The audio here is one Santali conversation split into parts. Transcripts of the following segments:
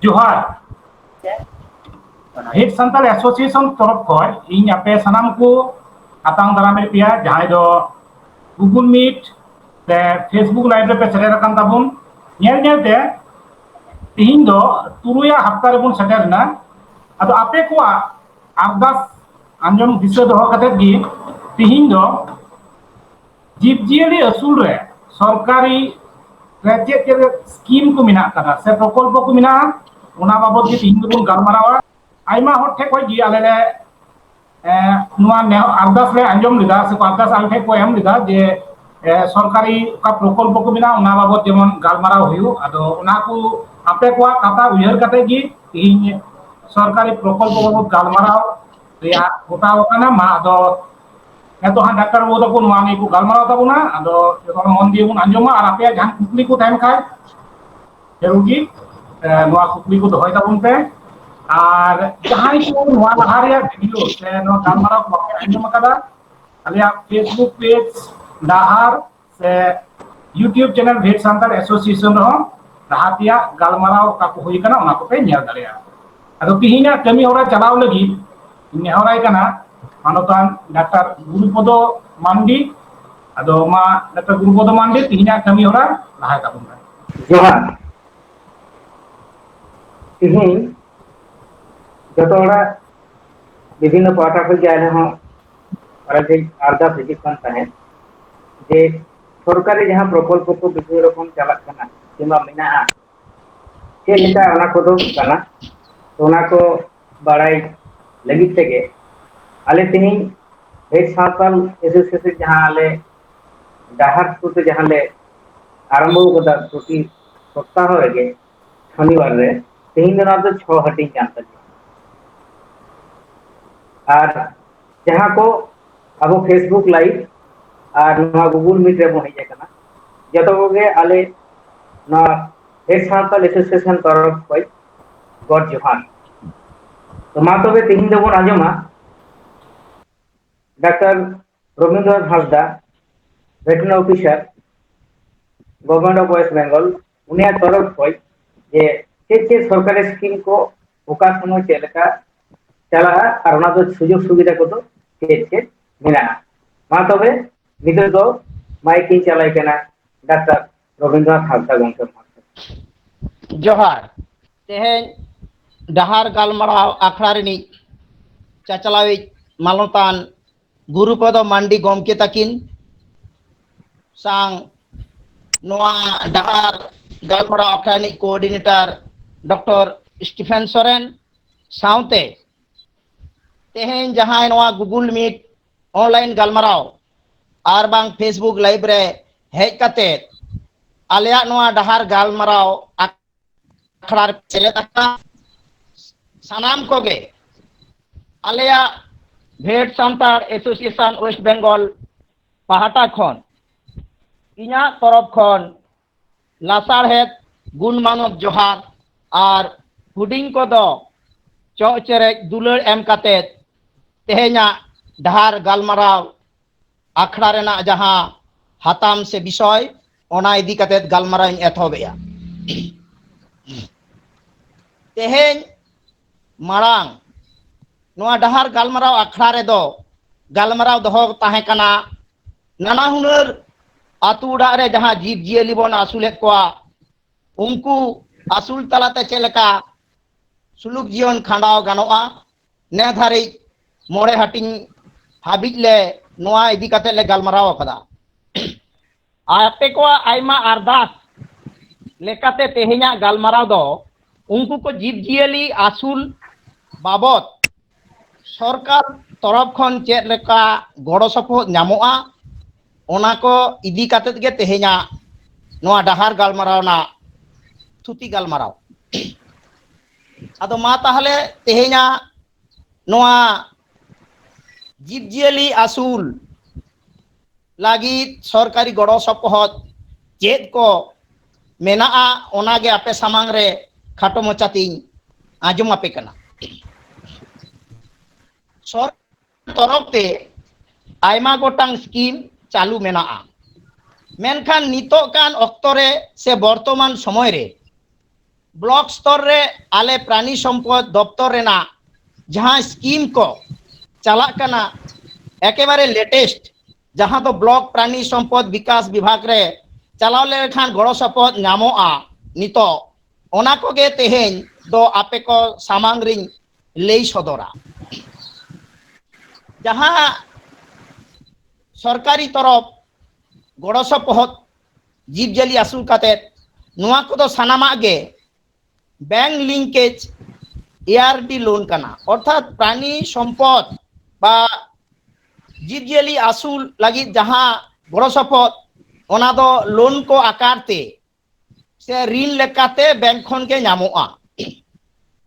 जोहार हेड सान्ताल एसोसिएशन तरफ खय इन आपे सानाम को आतांग दारामे पिया जहां दो गूगल मीट से फेसबुक लाइव रे पे सेटर कान ताबुन नेलते तिहिन दो तुरुया हफ्ता रेबुन सेटरना अदो आपे को आरदास आंजम दिशा दो कते गी तिहिन दो जीवजियाली असूल रे सरकारी चे स्कीम को मिना कदा से प्रकल्प को मिना उना बाबद गे तिहिन दोबुन गालमारावा आइमा हर ठे खय गी आले ले आरदास ले आंजम लिदा से आरदास आल ठे को एम लिदा जे सरकारी का प्रकल्प को मिना उना बाबद जेमन गालमाराव हुयु आदो उना को आपे को कथा उयहर कते गी तिहिन सरकारी प्रकल्प बाबद गालमाराव रिया गोटा वकाना मा आदो तो हाँ डाक्टर वो तक मांगी को गालमाराव ताबुना आदो जतो मन दिए बुन आंजमा और आपे जहां कुकली को टाइम खाय जरूरी नोआ कुकली को दोहय ताबुन पे और जहां को नोआ लहारिया वीडियो से नो गालमाराव को आंजम कदा अलिया फेसबुक पेज डाहार से यूट्यूब चैनल भेट सान्ताल एसोसिएशन रो राहतिया गालमाराव का को होई कना उना को पे नेल दारिया अदो तिहिना कमी होरा चलाव लगी नेहराय कना मानतान डॉक्टर गुरुपद मांडी अदो मा डॉक्टर गुरुपद मांडी तिहिना कमी होरा लाहाय ताबुन जोहार तिहिन जतो हरा विभिन्न पाटा को जाने हो अरे आरदास हिजिक कान ताहे जे सरकारी जहां प्रकल्प को विभिन्न रकम चालक कना किमा मिना चे लेका ओना को दो कना तो ओना को बड़ाई लगित तेगे आले तिहिन हेड सान्ताल एसोसिएशन जहां आले डाहार को जहां ले आरंभ कदा प्रति सप्ताह रे शनिवार रे तिहिन ना तो 6 हटिंग जानता और जहां को अब फेसबुक लाइव और ना गूगल मीट रे बन हे कना जतो गे आले ना हेड सान्ताल एसोसिएशन तरफ कोई गॉड जोहार तो मा तबे तिहिन दो बन आजमा doctor Rabindranath Hansda veterinary officer government of West Bengal उनिया तरफ कोई जे चे सरकारी स्कीम को ओका समय चेलका चला और ना तो सुयोग सुविधा को तो चे मेना मा तबे निदर दो माइक चलाई केना डॉक्टर रविंद्रनाथ हांसदा गंके जोहार तेहेन डहार गालमाराव आखड़ा रिनी चाचलावी मालतान गुरुपद मांडी गमके तकिन सांग नोआ डहार गालमाराव आखड़ा कोऑर्डिनेटर डॉक्टर स्टीफेन सोरेन साउते तेहेन जहां नोआ गूगल मीट ऑनलाइन गालमाराव आर बांग फेसबुक लाइव रे हेज कते आलिया नोआ डहार गालमाराव आखड़ा सेलेद आका सानाम कोगे आलिया भेट सान्ताल एसोसिएशन वेस्ट बंगाल पाहाटा खन इना तरफ खन लासारहेद गुण मानव जोहार और हुडिंग को दो चौचरे दुलर एम कते तेहेना डहार गालमाराव आखड़ा रेना जहां हाताम से विषय ओना इदी कते गालमाराव एथोबेया तेहेन मारांग नोआ डहार गालमाराव आखड़ा रे दो गालमाराव दोहो ताहे कना नाना हुनर आतु उड़ा रे जहां जीव जियली बन आसुलेत कोआ उनको आसुल तलाते चेलका सुलुक जीवन खांडाव गानोआ ने धारी मोड़े हटिंग हाबिज ले नोआ इदी कते ले गालमाराव कदा आपे को आइमा अरदास लेकाते तेहेना गालमाराव दो उनको को जीव जियली आसुल बाबत सरकार तरफ खन चेद लेका गड़ो सपोहद नामोआ ओना को इदी कातेद गे तेहेना नोआ डहार गालमाराव ना थुती गालमाराव आदो मा ताहले तेहेना नोआ जीव जियली आसुल लागी सरकारी गड़ो सपोहद चेद को मेनाआ ओना गे आपे सामांग रे खाटो मोचातिन आजम आपे कना सर तरफ ते आयमा गोटांग स्कीम चालू मेनाआ मेनखान नितो कान अक्तरे से वर्तमान समय रे ब्लॉक स्तर रे आले प्राणी सम्पद दफ्तर रेना जहां स्कीम को चलाक कना एकेबारे लेटेस्ट जहां तो ब्लॉक प्राणी सम्पद विकास विभाग रे चलाव लेखान गड़ो सपोहद नामोआ नितो ओना को गे तेहेन दो आपे को सामांग रिंग लई सदरा जहां सरकारी तरफ गड़ो सपोहद जीव जली आसूल काते नुआ को तो सानामा गे बैंक लिंकेज एआरडी लोन कना अर्थात प्राणी सम्पद बा जीव जली आसूल लगी जहां गड़ो सपोहद ओना दो लोन को आकारते से ऋण लेकाते बैंक खन के नामोआ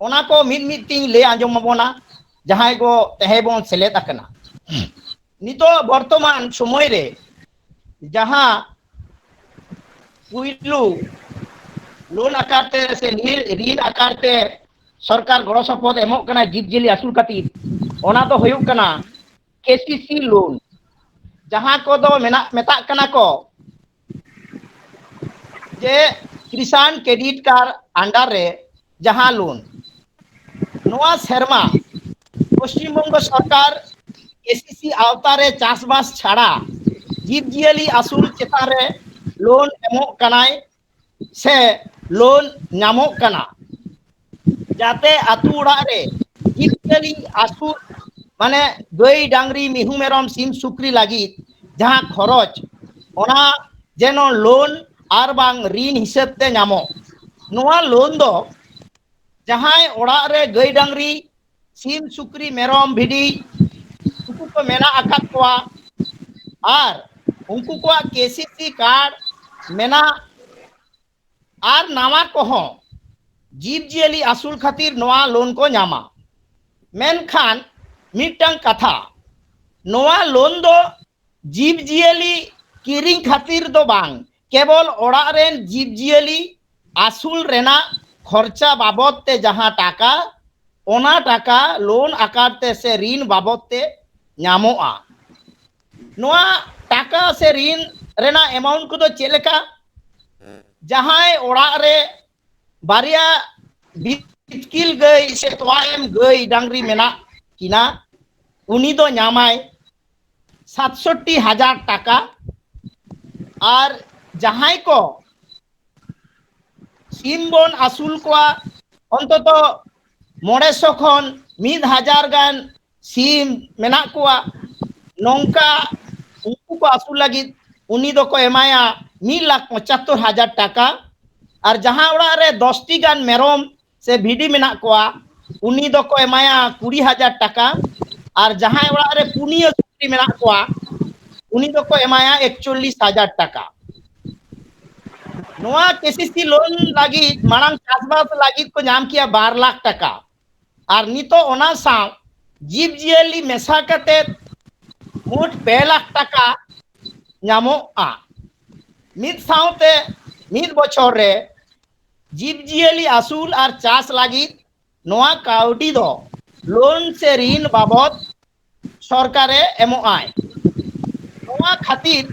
ओना को मिद तिंग ले आंजमबोना जहां को तेहेबन सेलेद आकना नितो वर्तमान समय रे जहां पुइलू लोन आकारते से ऋण आकारते सरकार गड़ो सपोहद एमोग कना जीव जली आसूल खातिर ओना दो होयुग कना केसीसी लोन जहां को दो मेता कना को जे किसान क्रेडिट कार्ड अंडर रे जहां लोन नोआ शर्मा पश्चिम बंग सरकार केसीसी आवतारे चासबास छाड़ा जीव जियली आसूल चेतान रे लोन एमोग कनाय से लोन नामोग कना जाते आतु उड़ा रे जीव जियली आसूल माने गई डांगरी मिहु मेरम सिम सुक्री लगी जहां खरच ओना जेनो लोन आर बांग ऋण हिसाब ते नामो नोआ लोन दो जहां ओड़ा रे गई डांगरी सिम सुक्री मेरम भिडी उनको को मेना आकात कोआ आर उनको को केसीसी कार्ड मेना आर नामा को हो जीव जियली आसूल खातिर नोआ लोन को नामा मेनखान मिटंग कथा नोआ लोन दो जीव जियली किरिंग खातिर दो बांग केवल ओड़ा रेन जीव जियली आसूल रेना खर्चा बाबद ते जहां टाका ओना टाका लोन आकारते से ऋण बाबद ते नामोआ नोआ टाका से ऋण रेना अमाउंट को दो चेलेका जहां ओड़ा रे बारिया बिस्किल गई से तोएम गई डांगरी मेना किना उनी दो नामाय 67,000 टाका और जहां को सिम बन आसूल को अंतत 900 खन 1,000 गान सिम मेना को नौका उनको को आसूल लगी उनी दो को एमाया 1,75,000 टाका और जहां उड़ा रे 10टी गान मेरम से भिडी मेना को उनी दो को एमाया 20,000 टाका और जहां उड़ा रे पुनिया सुक्री मेना को उनी दो को एमाया 41,000 टाका नोआ केसीसी लोन लगी मांग चासबास लगी को नाम किया 12 लाख टाका और नितो ओना साव जीव जियली मेसा कते मोट 2 लाख टाका नामोआ मिद सावते मिद बछर रे जीव जियली आसूल और चास लगी नोआ काउडी दो लोन से ऋण बाबद सरकारे एमोआय नोआ खातिर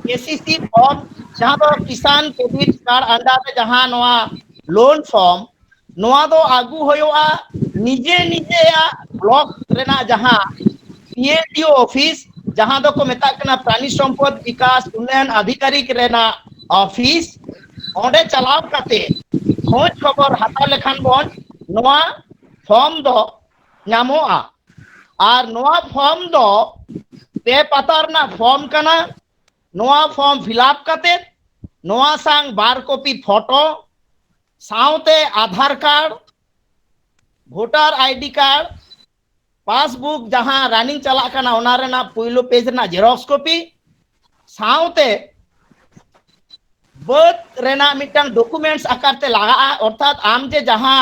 केसीसी फॉर्म जहां तो किसान क्रेडिट कार्ड अंडर जहां नोआ लोन फॉर्म नोआ दो आगू होयोआ निजे निजे ब्लॉक रेना जहां पीएडीओ ऑफिस जहां दो को मेता कना प्राणी सम्पद विकास उन्नयन अधिकारी रेना ऑफिस ओंडे चलाव काते खोज खबर हाता लेखान बन नोआ फॉर्म दो नामोआ और नोआ फॉर्म दो पे पतार ना फॉर्म कना नोआ फॉर्म फिलअप काते नोआ सांग 12 कॉपी फोटो साउते Aadhaar card voter ID card passbook जहां रनिंग चला कना ओना रेना पहिलो पेज रेना जेरॉक्स कॉपी साउते बर्थ रेना मिटंग डॉक्यूमेंट्स आकारते लगा अर्थात आम जे जहां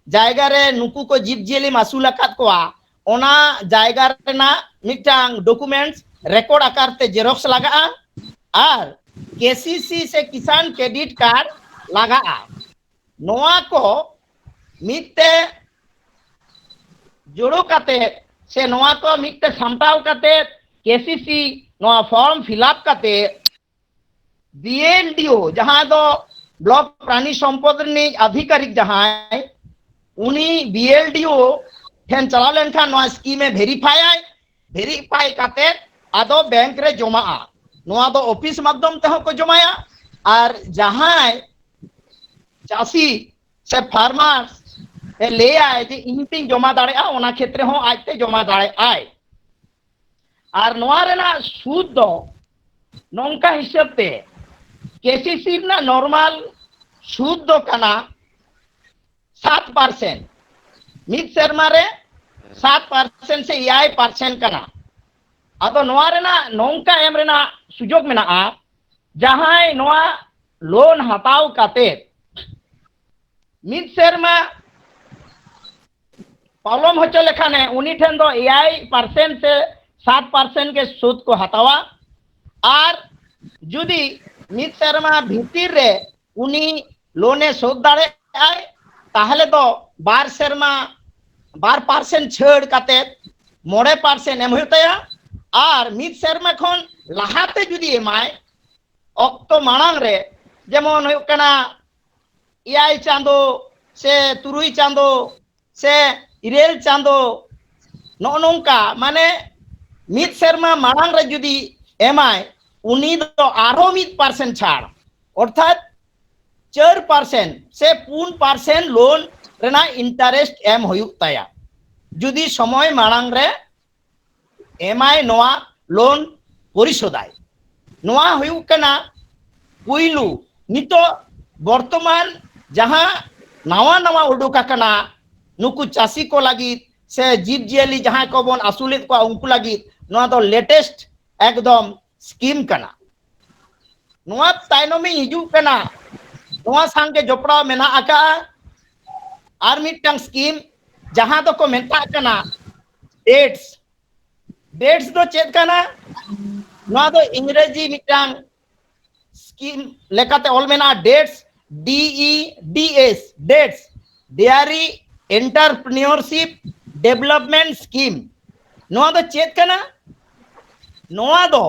जायगा रे नुकु को जीव जियली मासूल आकात कोआ ओना जायगा रेना मिटंग डॉक्यूमेंट्स रिकॉर्ड आकारते जेरॉक्स लगा और केसीसी से किसान क्रेडिट कार्ड लगा नोआ को मिटते जोड़ो काते से नोआ को मिटते सामटाव काते केसीसी नोआ फॉर्म फिलअप काते बीएलडीओ जहां दो ब्लॉक प्राणी सम्पद रिनी अधिकारिक जहां उनी बीएलडीओ ठेन चला लेनखान नोआ स्कीम वेरीफाई काते आदो बैंक रे जमा नोआ दो ऑफिस माध्यम ते को जमाया और जहां चासी से फार्मर्स ए ले आए जे इनती जमा दाड़े ओना क्षेत्र हो आजते जमा दाड़े आए और नोआ रेना सूद दो नौका हिसाब ते केसीसी ना नॉर्मल सूद दो कना 7% मिड सेरमा रे 7% से 8% कना अदो नोआ रेना नौका एम रेना सुजोग मेना जहां नोआ लोन हताव काते मिड सेरमा पलम होचो लेखाने उनी ठेन दो 8% से 7% के सूद को हतावा और जुदी मिड सेरमा भीतर रे उनी लोने सूद दाड़े आए ताहले दो 2% छेड़ काते 9% एम होतया और मिड सेरमा खन लाहाते जुदी एमाय अक्तो मांग रे जेमन हो कना 8 चांदो से 3 चांदो से 9 चांदो नौका माने मिड सेरमा मांग रे जुदी एमाय उनी दो आरो 1% छाड़ अर्थात 4% से 4% लोन रेना इंटरेस्ट एम होयुक ताया जुदी समय मांग रे एमाय नोआ लोन परिशोधाय नोआ हुयुक कना पुइलू नितो वर्तमान जहां नवा नवा उडुका कना नुकु चासी को लगी से जीव जियली जहां को बन आसुलित को उनको लगी नोआ तो लेटेस्ट एकदम स्कीम कना नोआ ताइनोमी हिजू कना नोआ संगे जोपड़ा मेना आका आर मिटंग स्कीम जहां तो को मेंता कना डेट्स दो चेक कना नोआ दो इंग्रेजी मिटंग स्कीम लेकाते ऑल मेना DEDS DEDS DEDS dairy entrepreneurship development scheme नोआ दो चेक कना नोआ दो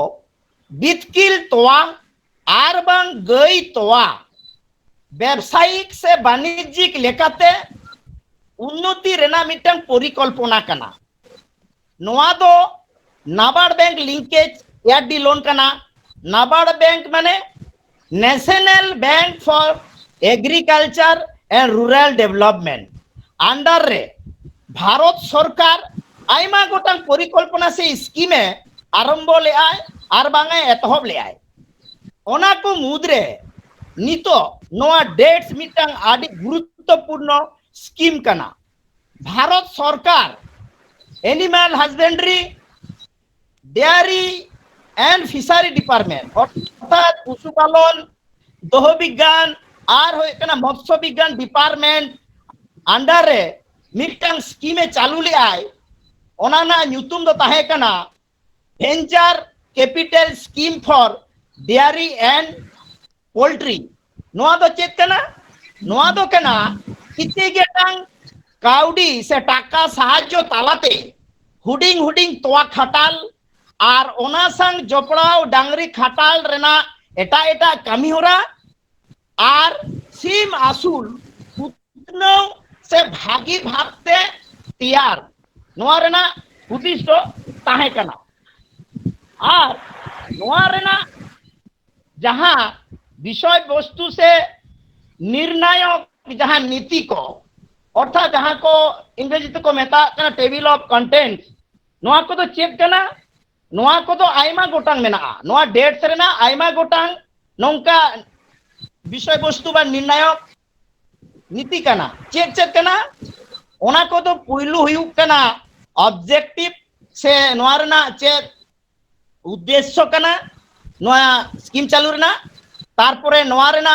बितकिल तोवा आर बांग गई तोवा व्यवसायिक से वाणिज्यिक लेकाते उन्नति रेना मिटंग परिकल्पना कना नोआ दो नाबार्ड बैंक लिंकेज एडी लोन कना नाबार्ड बैंक माने national bank for agriculture and rural development under रे भारत सरकार आयमा गोटांग परिकल्पना से स्कीमे आरंभ ले आए आर बांगे एतहब ले आए ओना को मुद्रे नितो नोआ डेट्स मिटंग आदि गुरुत्वपूर्ण स्कीम कना भारत सरकार animal husbandry dairy and fishery department अर्थात पशुपालन दोह विज्ञान और होय कना मत्स्य विज्ञान डिपार्टमेंट अंडर रे मिटंग स्कीमे चालू ले आए ओना ना न्यूतुम दो ताहे कना venture capital scheme for dairy and poultry नोआ दो चेक कना नोआ दो कना किते गेटांग काउडी से टाका साहाज्य तालाते हुडिंग हुडिंग तोआ खटाल और ओना संग जोपड़ाव डांगरी खटाल रेना एटा एटा कमी होरा और सीम आसुल उतनो से भागी भागते तैयार नोआ रेना उद्देश्य ताहे कना और नोआ रेना जहां विषय वस्तु से निर्णायक जहां नीति को अर्थात जहां को इंग्रेजी को मेता कना टेबल ऑफ कंटेंट नोआ को तो चेक कना नोआ को तो आयमा गोटांग मेना नोआ डेट्स रेना आयमा गोटांग नौका विषय वस्तु बा निर्णायक नीति कना चेक चेक कना ओना को तो पुइलू हुयुक कना ऑब्जेक्टिव से नोआ रेना चेक उद्देश्य कना नोआ स्कीम चालू रेना तारपरे नोआ रेना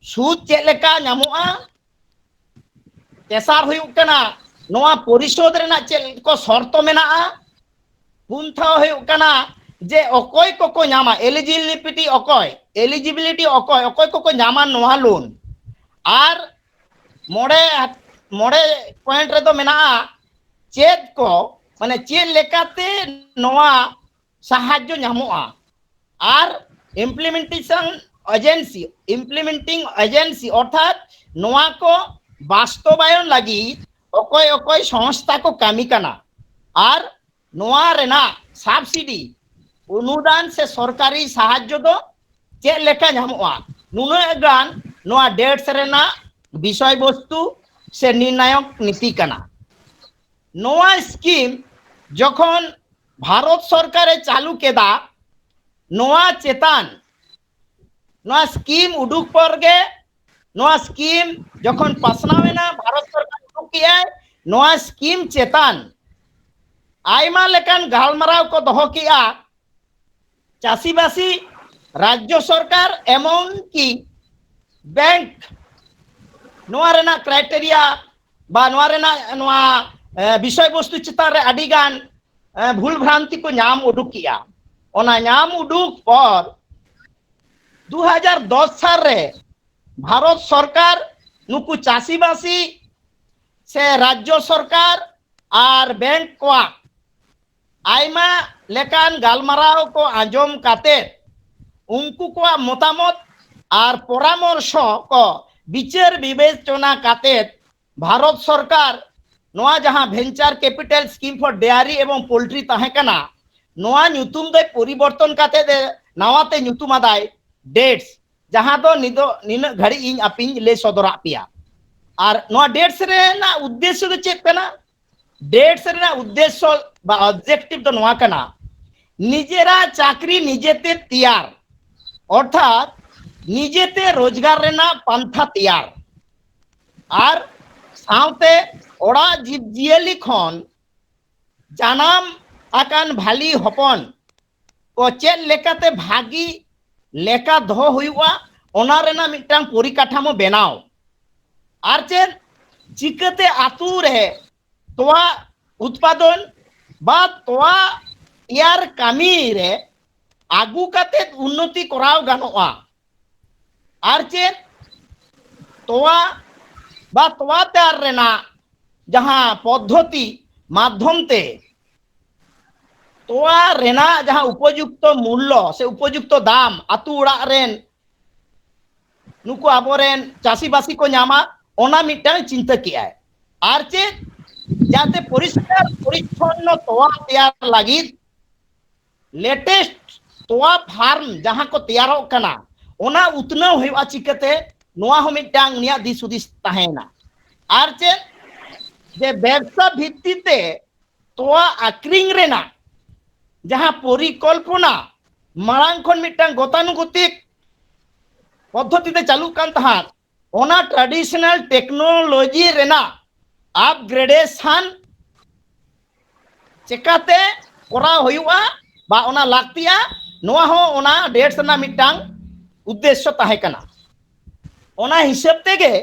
सूद चेक लेका न्यामोआ तेसार हुयुक कना नोआ परिशोध रेना चेक को शर्त मेना पुंथा हुयुक कना जे अकोय को न्यामा एलिजिबिलिटी अकोय को न्यामा नोआ लोन और मोड़े पॉइंट रे दो मेना चेक को माने चेक लेकाते नोआ साहाज्य न्यामोआ और इम्प्लीमेंटेशन एजेंसी इम्प्लीमेंटिंग एजेंसी अर्थात नोआ को बास्तवायन लगी अकोय अकोय संस्था को कामी कना और नोआ रेना सब्सिडी अनुदान से सरकारी साहाय्य दो चेक लेका नामोआ नुना गान नोआ डेट्स रेना विषय वस्तु से निर्णायक नीति कना नोआ स्कीम जखन भारत सरकारे चालू केदा नोआ चेतान नोआ स्कीम उडुक परगे नोआ स्कीम जखन पासनावेना भारत सरकार उडुक किया नोआ स्कीम चेतान आयमा लेकान गालमाराव को दोहो किया चासीबासी राज्य सरकार एमन की बैंक नोआ रेना क्राइटेरिया बा नोआ रेना नोआ विषय वस्तु चितान रे अडिगान भूल भ्रांति को नाम उडुक किया ओना नाम उडुक पर 2010 साल रे भारत सरकार नुकु चासीबासी से राज्य सरकार और बैंक को आयमा लेकान गालमाराव को आंजम काते उनको को मतामत और परामर्श को विचार विवेचना काते भारत सरकार नोआ जहां venture capital scheme for dairy एवं पोल्ट्री तहेकना नोआ न्यूतुम दे परिवर्तन काते दे नवाते न्यूतुम आदाय डेट्स जहां दो निन घड़ी इन अपिन ले सदरा पिया और नोआ डेट्स रे ना उद्देश्य दो चेक कना डेट्स रे ना उद्देश्य बा ऑब्जेक्टिव दो नोआ कना निजेरा चाकरी निजेते तैयार अर्थात निजेते रोजगार रेना पंथा तैयार और साउते ओड़ा जीव जियली खन जानाम आकान भाली हपन को चेक लेकाते भागी लेका दो हुआ ओना रेना मिटांग परिकाठामो बेनाव आर चेक चिकते आतु रे तोआ उत्पादन बा तोआ यार कामी रे आगु काते उन्नति कराव गानोआ आर चेक तोआ बा तोआ तैयार रेना जहां पद्धति माध्यम ते तोआ रेना जहां उपयुक्त मूल्य से उपयुक्त दाम आतु उड़ा रेन नुको आबोरेन चासीबासी को नामा ओना मिटांग चिंता किया है आर चे जाते परिष्कार परिच्छन्न तोआ तैयार लगी लेटेस्ट तोआ फार्म जहां को तैयारो कना ओना उतना हुआ चिकते नोआ हो मिटांग निया दिसुदिस ताहेना आर चे जे व्यवसा भित्तिते तोआ आक्रिंग रेना जहां परिकल्पना मांग खन मिटांग गतानुगतिक पद्धति ते चालू कान तहार ओना ट्रेडिशनल टेक्नोलॉजी रेना अपग्रेडेशन चेकाते करा हुआ बा ओना लागतिया नोआ हो ओना डेट्स ना मिटांग उद्देश्य ताहे कना ओना हिसाब तेगे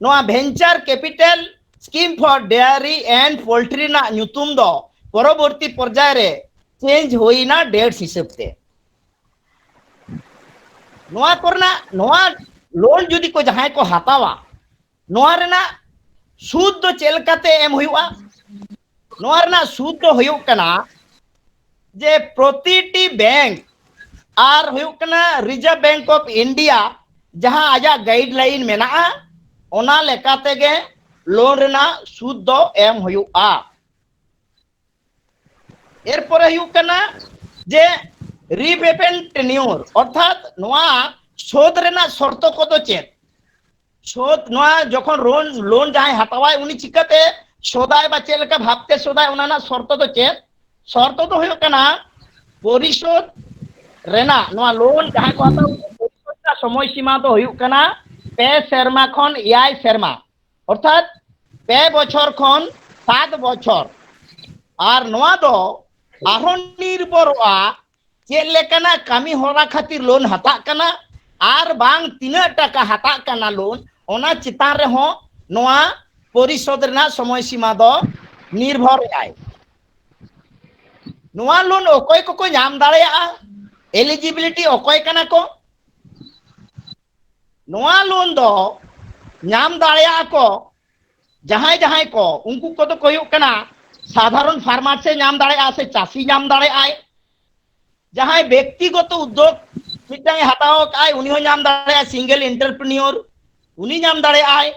नोआ venture capital scheme for dairy and poultry ना न्यूतुम दो परवर्ती पर्याय रे चेंज होइना डेट्स हिसाब ते नोआ करना नोआ लोन जुदी को जहां को हतावा नोआ रेना सूद दो चेलकाते एम हुआ नोआ रेना सूद दो हुयो कना जे प्रतिटी बैंक आर हुयो कना रिजर्व बैंक ऑफ इंडिया जहां आजा गाइडलाइन मेना ओना लेकाते गे लोन रेना सूद दो एम हुआ एरपर हुयो कना जे रिपेमेंट टेन्योर अर्थात नोआ शोध रेना शर्त को दो चेक शोध नोआ जखन लोन जहां हतावाय उनी चिकाते सोदाय बा चेलका भाबते सोदाय ओना शर्त दो चेक शर्त तो हुयो कना परिशोध रेना नोआ लोन जहां को हताव परिशोध का समय सीमा तो हुयो कना पे शर्मा खन याय शर्मा अर्थात पे बछर खन 7 बछर और नोआ दो आरोन निर्भरवा चेक लेकना कामी होरा खातिर लोन हता कना आर बांग तीना टाका हता कना लोन ओना चितान रे हो नोआ परिशोध रेना समय सीमा दो निर्भर आय नोआ लोन ओकोय को नाम दाड़ेया एलिजिबिलिटी ओकोय कना को नोआ लोन दो नाम दाड़ेया को जहां जहां को उनको को तो कोयो कना साधारण फार्मर से नाम दाड़ेया से चासी नाम दाड़ेया जहां व्यक्तिगत उद्योग मिटांग हटाओ काय उनी हो नाम दाड़े सिंगल एंटरप्रेन्योर उनी नाम दाड़े आय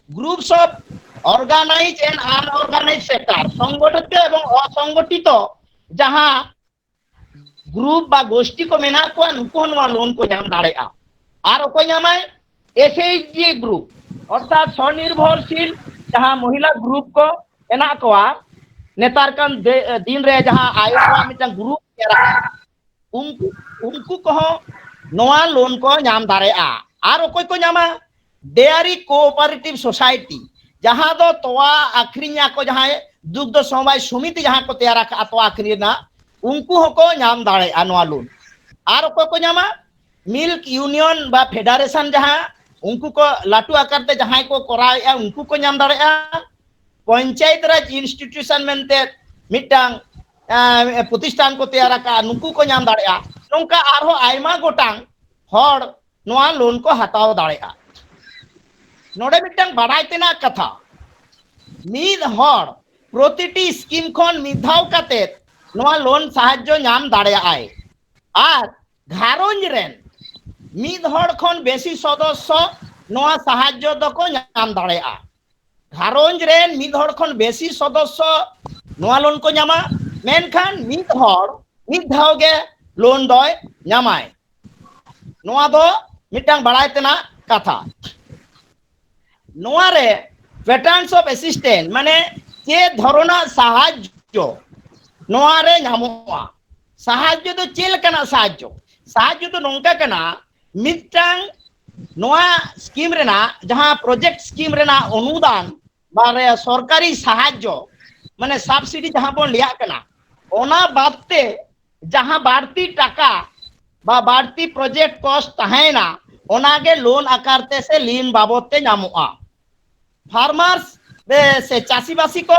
groups of organise and unorganise sector संगठित एवं असंगठित जहां ग्रुप बा गोष्ठी को मेना को नुको लोन को नाम दाड़े और ओको नामाय एसएचजी ग्रुप अर्थात स्वनिर्भरशील जहां महिला ग्रुप को एना कोआ नेतार कान दिन रे जहां आयो को मिटन ग्रुप तेरा उनको उनको को नोआ लोन को नाम दाड़े और ओको को नामा डेयरी कोऑपरेटिव सोसाइटी जहां दो तोवा आखरिया को जहां दुग्ध समवाय समिति जहां को तैयार का तोवा आखरिना उनको को नाम दाड़े नोआ लोन और ओको को नामा मिल्क यूनियन बा फेडरेशन जहां उनको को लाटू आकार ते जहां को कराया उनको को नाम दाड़े पंचायत राज इंस्टीट्यूशन मेनते मिटांग प्रतिष्ठान को तैयार का नुकू को नाम दाड़े नोंका आरो आयमा गोटांग हर नोआ लोन को हटाओ दाड़े नोडे मिटांग बाड़ाई तेना कथा मिद हर प्रतिटी स्कीम खन मिधाव काते नोआ लोन साहाय्य नाम दाड़े आय आर घारोंज रेन मिद हर खन बेसी सदस्य नोआ साहाय्य दको नाम दाड़े घारोंज रेन मिद हर खन बेसी सदस्य नोआ लोन को नामा मेनखान मिद हर मिद धाव गे लोन दय नामाय नोआ दो मिटांग बाड़ाई तेना कथा नोआ रे पैटर्न्स ऑफ असिस्टेंट माने के धरना साहाय्य नोआ रे नामोआ साहाय्य तो चेल कना साहाय्य तो नोंका कना मिटांग नोआ स्कीम रेना जहां प्रोजेक्ट स्कीम रेना अनुदान बारे सरकारी साहाय्य माने सब्सिडी जहां बन लिया कना ओना बादते जहां बाड़ती टाका बा बाड़ती प्रोजेक्ट कॉस्ट तहेना ओनागे लोन आकारते से लीन बाबते नामोआ फार्मर्स से चासीबासी को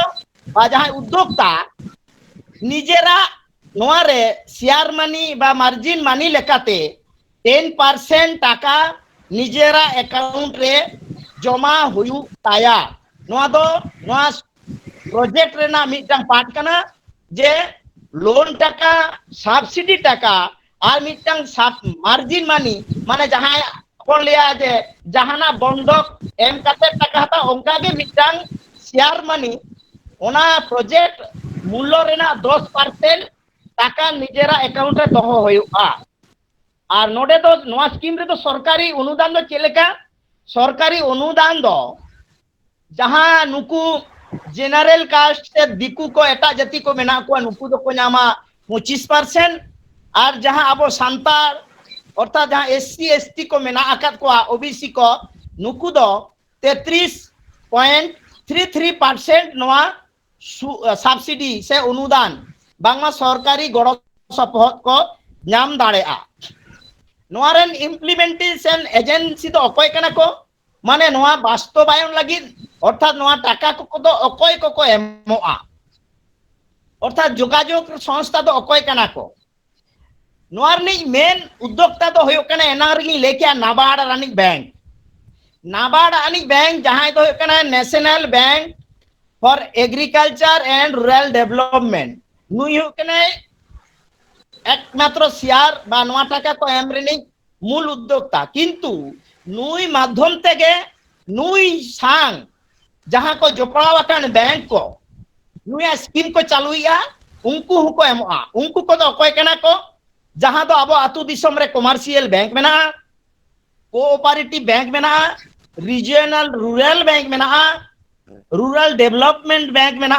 जहां उद्योक्ता निजेरा नोआ रे शेयर मनी बा मार्जिन मनी लेकाते 10% टाका निजेरा अकाउंट रे जमा हुयु ताया नोआ दो नोआ प्रोजेक्ट रेना मिटांग पार्ट कना जे लोन टाका सब्सिडी टाका और मिटांग मार्जिन मनी माने जहां कोन लिया जे जहाना बंधक एम काते टाका हता ओंका गे मिटांग शेयर मनी ओना प्रोजेक्ट मूल्य रेना 10% टाका निजेरा अकाउंट रे दोहो होयुआ और नोडे तो नोआ स्कीम रे तो सरकारी अनुदान दो चेलेका सरकारी अनुदान दो जहां नुकु जेनरल कास्ट से दिकु को एटा जाति को मेना को नुकु दो को नामा 25% और जहां अब सांतार अर्थात जहां एससी एसटी को मेना आकात को ओबीसी को नुकु दो 33.33% नोआ सब्सिडी से अनुदान बांगमा सरकारी गड़ो सपोहत को नाम दाड़े नोआरेन इम्प्लीमेंटेशन एजेंसी तो अकोय कना को माने नोआ बास्तवायन लगी अर्थात नोआ टाका को दो अकोय को एमोआ अर्थात जोगाजोग संस्था तो अकोय कना को नोआरनी मेन उद्योक्ता तो होयो कना एनारगी लेके नाबार्ड रानिक बैंक जहां तो होयो कना national bank for agriculture and rural development नुई होयो कना एकमात्र शेयर बा नोआ टाका को एमरेनी मूल उद्योक्ता किंतु नुई माध्यम तेगे नुई सांग जहां को जोपड़ावाकन बैंक को नुई स्कीम को चालुइया उनको हुको एमोआ उनको को दो कोय कना को जहां दो अब आतु दिसम रे कमर्शियल बैंक मेना कोऑपरेटिव बैंक मेना रीजनल रूरल बैंक मेना रूरल डेवलपमेंट बैंक मेना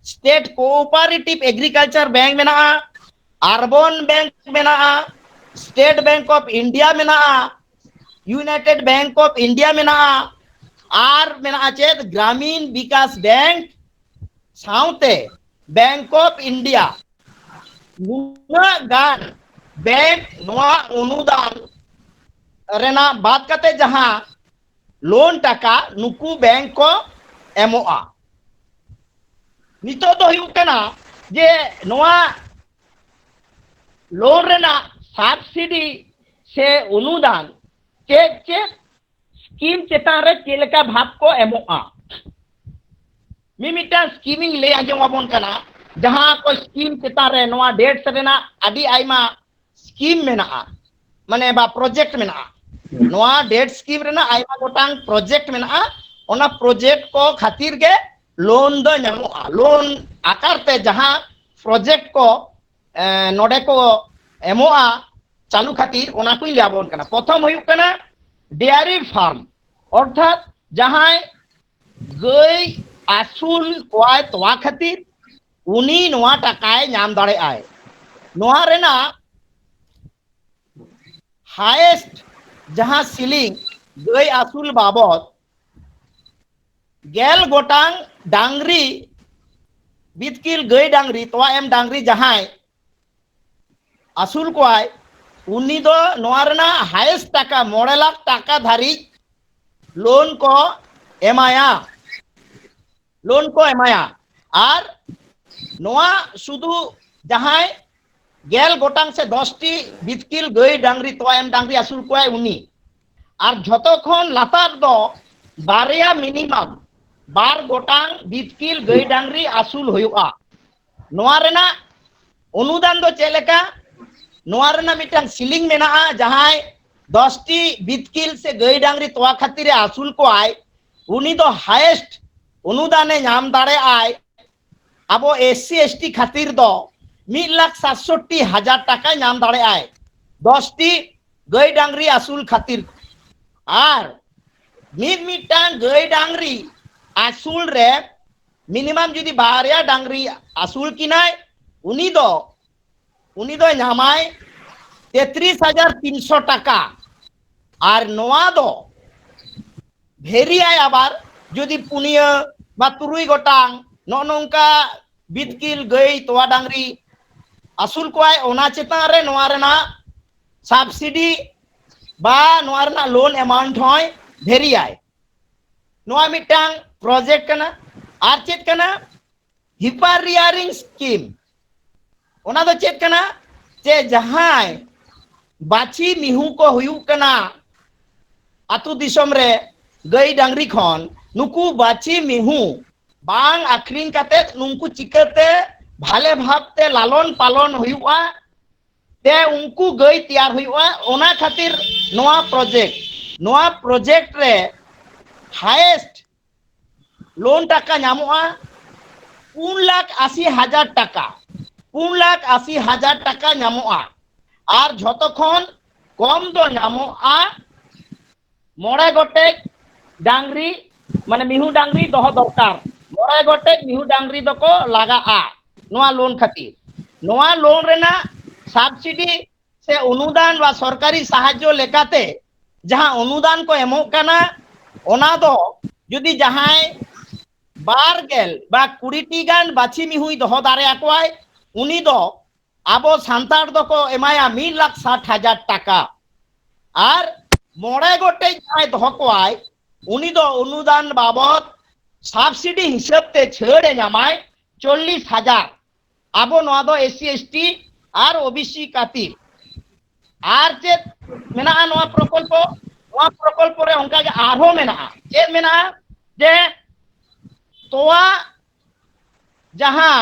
स्टेट कोऑपरेटिव एग्रीकल्चर बैंक मेना अर्बन बैंक मेना स्टेट बैंक ऑफ इंडिया मेना यूनाइटेड बैंक ऑफ इंडिया मेना आर मेना चेत ग्रामीण विकास बैंक साउते बैंक ऑफ इंडिया नुना गान बैंक नोआ अनुदान रेना बात करते जहां लोन टाका नुकु बैंक को एमोआ नितो तो हुई कना जे नोआ लोन रेना सब्सिडी से अनुदान के स्कीम चेतान रे चेलेका भाग को एमोआ मिमिटा स्कीमिंग ले आजोमाबोन कना जहां को स्कीम चेतान रे नोआ डेट रेना आदि आइमा स्कीम मेना माने बा प्रोजेक्ट मेना नोआ डेट स्कीम रेना आयमा गोटांग प्रोजेक्ट मेना ओना प्रोजेक्ट को खातिर के लोन दो ᱧᱟᱢᱚᱜᱼᱟ लोन आकार ते जहां प्रोजेक्ट को नोडे को एमोआ चालू खातिर ओना को लाबोन कना प्रथम हुयुक कना डेयरी फार्म अर्थात जहां गई आसुल कोय तोवा खातिर उनी नोआ टाकाय नाम दाड़े आय नोआ रेना हाईएस्ट जहां सीलिंग गई आसुल बाबत गेल गोटांग डांगरी बितकिल गई डांगरी तोवा एम डांगरी जहां आसुल कोय उनी दो नोआ रेना हाईएस्ट टाका 9 लाख टाका धारी लोन को एमाया और नोआ शुधु जहां गेल गोटांग से 10टी बितकिल गई डांगरी तो एम डांगरी आसुल को उनी और झतो खन लातार दो बारिया मिनिमम 12 गोटांग बितकिल गई डांगरी आसुल हुआ नोआ रेना अनुदान दो चेलेका नोआ रेना मिटांग सीलिंग मेना जहां 10टी बितकिल से गई डांगरी तोवा खातिर आसुल को आय उनी दो हाईएस्ट अनुदाने नाम दाड़े आय अब एससी एसटी खातिर दो 1,67,000 टाका नाम दाड़े आय 10टी गई डांगरी आसुल खातिर और मिटांग गई डांगरी आसुल रे मिनिमम जुदी बारिया डांगरी आसुल किनाय उनी दो नामाय 33,300 टाका और नोआ दो भेरी आय आबार जुदी पुनिया बा तुरुई गोटांग नोनोंका बितकिल गई तोवा डांगरी आसुल को आय ओना चेतान रे नोआ रेना सब्सिडी बा नोआ रेना लोन अमाउंट होय भेरी आय नोआ मिटांग प्रोजेक्ट कना आर चेत कना हिपर रियारिंग स्कीम ओना दो चेत कना जे जहां बाची मिहू को हुयु कना आतु दिसम रे गई डांगरी खन नुकु बाची मिहू बांग आखरिंग काते नुकु चिकते भाले भाबते लालन पालन हुआ ते उनको गई तैयार हुआ ओना खातिर नोआ प्रोजेक्ट रे हाईएस्ट लोन टाका नामुआ 3,80,000 टाका 3,80,000 टाका नामुआ और झतखन कम दो नामुआ 9 गोटे डांगरी माने मिहू डांगरी दो दरकार 9 गोटे मिहू डांगरी दको लगा नोआ लोन खातिर नोआ लोन रेना सब्सिडी से अनुदान व सरकारी साहाय्य लेकाते जहां अनुदान को एमो काना ओना दो जुदी जहां 12 बा 20टी गान बाछी मिहुई दो दारे आकोय उनी दो आबो सांतार दको एमाया 1,60,000 टाका और 9 गोटे जहां दो कोय उनी दो अनुदान बाबत सब्सिडी हिसाब ते छेड़े नामाय 40,000 आबो नोआ दो एससी एसटी और ओबीसी खातिर आर चेत मेना नोआ प्रकल्प रे उनका के आरो मेना चेत मेना जे तोआ जहां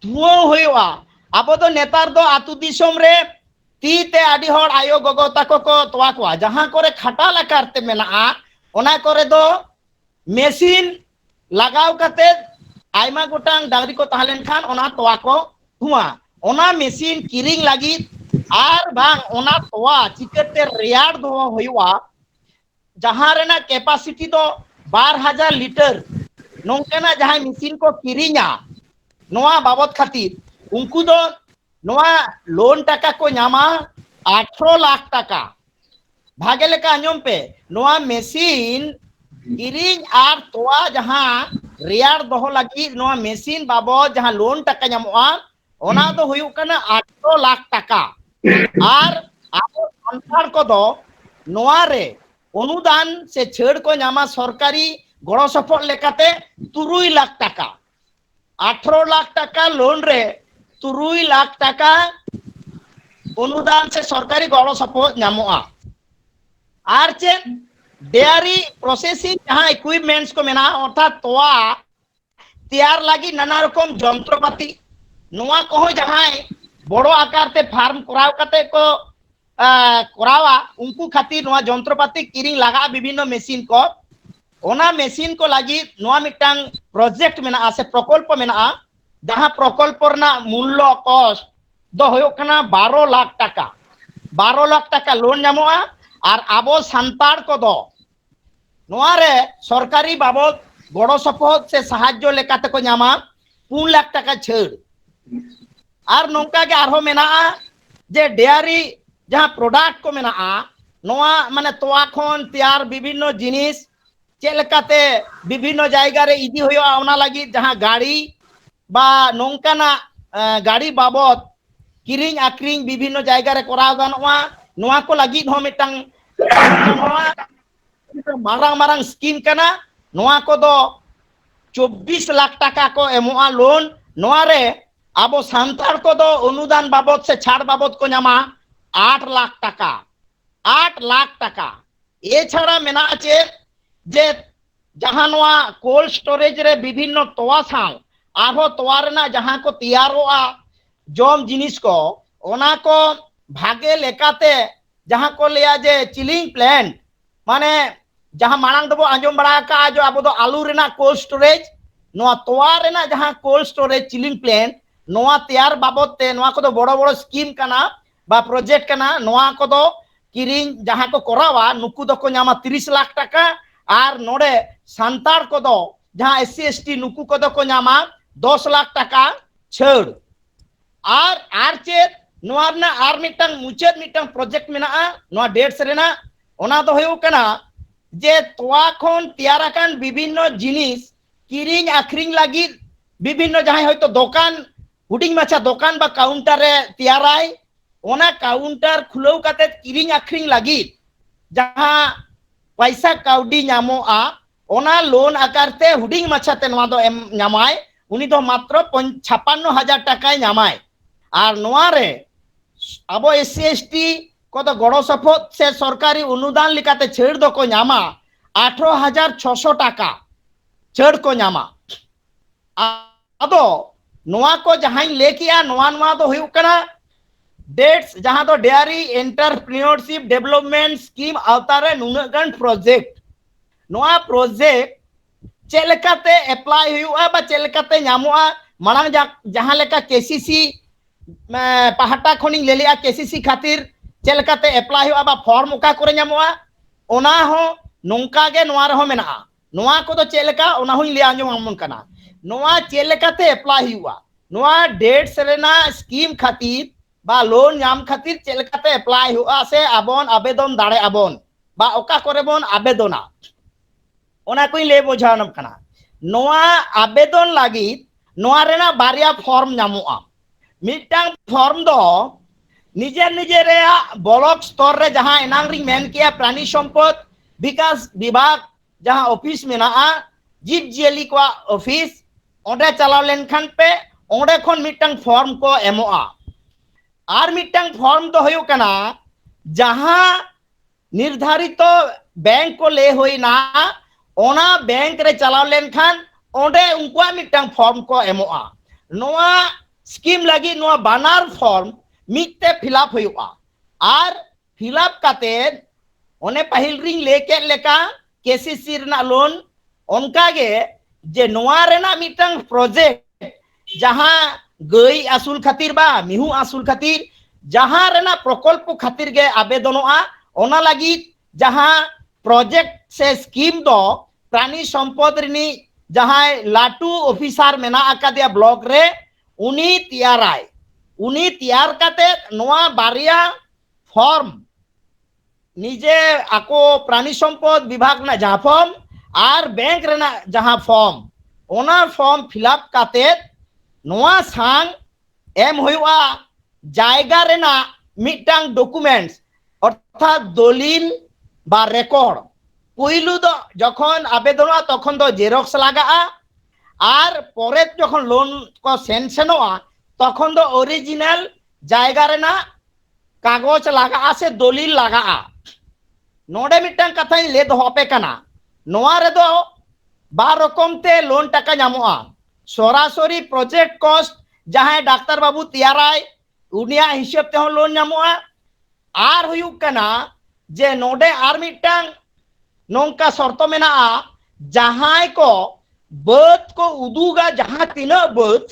धुओ हुआ आबो तो नेतार दो आतु दिसोम रे ती ते आडी हर आयो गगो ताको को तोआ को जहां करे खटा लाकारते मेना ओना करे दो मेसिन लगाव काते आयमा गोटांग डांगरी को ताहलेन खान ओना तोआ को हुआ ओना मेसिन किरिंग लगी आर बांग ओना तोआ चिकते रियार दो हुआ जहां रेना कैपेसिटी दो 12,000 लीटर नोंकेना जहां मेसिन को किरिंगा नोआ बाबत खातिर उनको दो नोआ लोन टाका को नामा 18 लाख टाका भागे लेका अंजम पे नोआ मेसिन किरिंग आर तोआ जहां रियार दो लगी नोआ मेसिन बाबत जहां लोन टाका नामोआ ओना दो हुयु कना 18 लाख टाका और आबो संसार को दो नोआ रे अनुदान से छेड़ को नामा सरकारी गड़ो सफल लेकाते 3 लाख टाका 18 लाख टाका लोन रे 3 लाख टाका अनुदान से सरकारी गड़ो सफल नामोआ आर चे डेयरी प्रोसेसिंग जहां इक्विपमेंट्स को मेना अर्थात तोआ तैयार लगी नाना रकम जंत्रपाति नोआ को जहां बड़ो आकार ते फार्म कराव काते को कोरावा उनको खातिर नोआ जंत्रपाति किरिंग लगा विभिन्न मेसिन को ओना मेसिन को लगी नोआ मिटांग प्रोजेक्ट मेना से प्रकल्प मेना जहां प्रकल्प रना मूल्य कॉस्ट दो होयो कना 12 लाख टाका 12 लाख टाका लोन नामोआ और आबो संतार को दो नोआ रे सरकारी बाबद गड़ो सपोहद से साहाय्य लेकाते को नामा 4 लाख टाका छेड़ और नौका के आरो मेना जे डेयरी जहां प्रोडक्ट को मेना नोआ माने तोआ खन तैयार विभिन्न जिनिस चेलकाते विभिन्न जायगा रे इदी होयो ओना लगी जहां गाड़ी बा नौकाना गाड़ी बाबद किरिंग आक्रिंग विभिन्न जायगा रे कराव गानोआ नोआ को लगी हो मिटांग मारंग मारंग स्कीम कना नोआ को दो 24 लाख टाका को एमोआ लोन नोआ रे आबो सांतार को दो अनुदान बाबद से छाड़ बाबद को नामा 8 लाख टाका 8 लाख टाका ए छाड़ा मेना चे जे जहां नोआ कोल्ड स्टोरेज रे विभिन्न तोआ साव आहो तोआ रेना जहां को तैयारोआ जम जिनिस को ओना को भागे लेकाते जहां को लिया जे चिलिंग प्लांट माने जहां मांग दबो आंजम बड़ा का जो आबो दो आलू रेना कोल्ड स्टोरेज नोआ तोआ रेना जहां कोल्ड स्टोरेज चिलिंग प्लांट नोआ तैयार बाबद ते नोआ को दो बड़ो बड़ो स्कीम कना बा प्रोजेक्ट कना नोआ को दो किरिंग जहां को करावा नुकु दो को नामा 30 लाख टाका और नोडे संतार को दो जहां एससी एसटी नुकु को दो को नामा 10 लाख टाका छेड़ और आर चेत नोआरना आर मिटंग मुचेद मिटंग प्रोजेक्ट मेना नोआ डेट्स रेना ओना दो होयो कना जे तोआ खन तैयार कान विभिन्न जिनिस किरिंग आखरिंग लगी विभिन्न जहां होयतो दुकान हुडिंग माछा दुकान बा काउंटर रे तैयाराय ओना काउंटर खुलौ काते किरिंग आखरिंग लगी जहां पैसा काउडी नामोआ ओना लोन आकारते हुडिंग माछाते नोआ दो एम नामाय उनी दो मात्र 56,000 टाका नामाय और नोआ रे अब एससी एसटी को तो गड़ो सपोहद से सरकारी अनुदान लिकाते छेड़ दो को नामा 18,600 टाका छेड़ को नामा आदो नोआ को जहां ले किया नोआ नोआ दो हुई कना डेट्स जहां दो डेयरी एंटरप्रेन्योरशिप डेवलपमेंट स्कीम आवतारे नुनगन प्रोजेक्ट नोआ प्रोजेक्ट चेलकाते अप्लाई हुआ बा चेलकाते नामोआ मांग जहां लेका केसीसी पहाटा खनिंग ले लिया केसीसी खातिर चेलकाते अप्लाई हुआ बा फॉर्म उका करे नामोआ ओना हो नोंका गे नोआ रहो मेना नोआ को तो चेलका ओना हुई ले आंजो हमन कना नोआ चेलकाते अप्लाई हुआ नोआ डेट सेरेना स्कीम खातिर बा लोन नाम खातिर चेलकाते अप्लाई हुआ से आबन आवेदन दाड़े आबन बा ओका करे बोन आवेदना ओना कोई ले बोझानम कना नोआ आवेदन लगी नोआ रेना बारिया फॉर्म नामोआ मिटांग फॉर्म दो निजे निजे रे ब्लॉक स्तर रे जहां एनांग रिंग मेन किया प्राणी संपद विकास विभाग जहां ऑफिस मेना जीव जियली को ऑफिस ओंडे चलाव लेनखान पे ओंडे खन मिटांग फॉर्म को एमोआ और मिटांग फॉर्म तो होयो कना जहां निर्धारित बैंक को ले होई ना ओना बैंक रे चलाव लेनखान ओंडे उनका मिटांग फॉर्म को एमोआ नोआ स्कीम लगी नोआ बानार फॉर्म मिटते फिलअप हुआ और फिलअप काते ओने पहिल रिंग लेके लेका केसीसी रना लोन उनका गे जे नोआ रेना मिटांग प्रोजेक्ट जहां गई आसुल खातिर बा मिहू आसुल खातिर जहां रेना प्रकल्प खातिर गे आवेदनोआ ओना लगी जहां प्रोजेक्ट से स्कीम दो प्राणी संपद रिनी जहां लाटू ऑफिसर मेना आकादिया ब्लॉक रे उनी तैयाराय उनी तैयार काते नोआ बारिया फॉर्म निजे आको प्राणी संपद विभाग ना जहां फॉर्म और बैंक रेना जहां फॉर्म ओना फॉर्म फिलअप काते नोआ सांग एम हुआ जायगा रेना मिटांग डॉक्यूमेंट्स अर्थात दलिल बा रेकर्ड पहलू दो जखन आवेदन तखन दो जेरक्स लगा और परे जखन लोन को सेंशनोआ तखन दो ओरिजिनल जायगा रेना कागज लगा से दलिल लगा नोडे मिटांग कथा ले दोहपे कना नोआ रे दो बार रकम ते लोन टाका नामोआ सरासरी प्रोजेक्ट कॉस्ट जहां डाक्टर बाबू तैयाराय उनिया हिसाब ते लोन नामोआ आर हुयुक कना जे नोडे आर मिटंग नोंका शर्तो मेना जहां को बद को उदुगा जहां तीना बद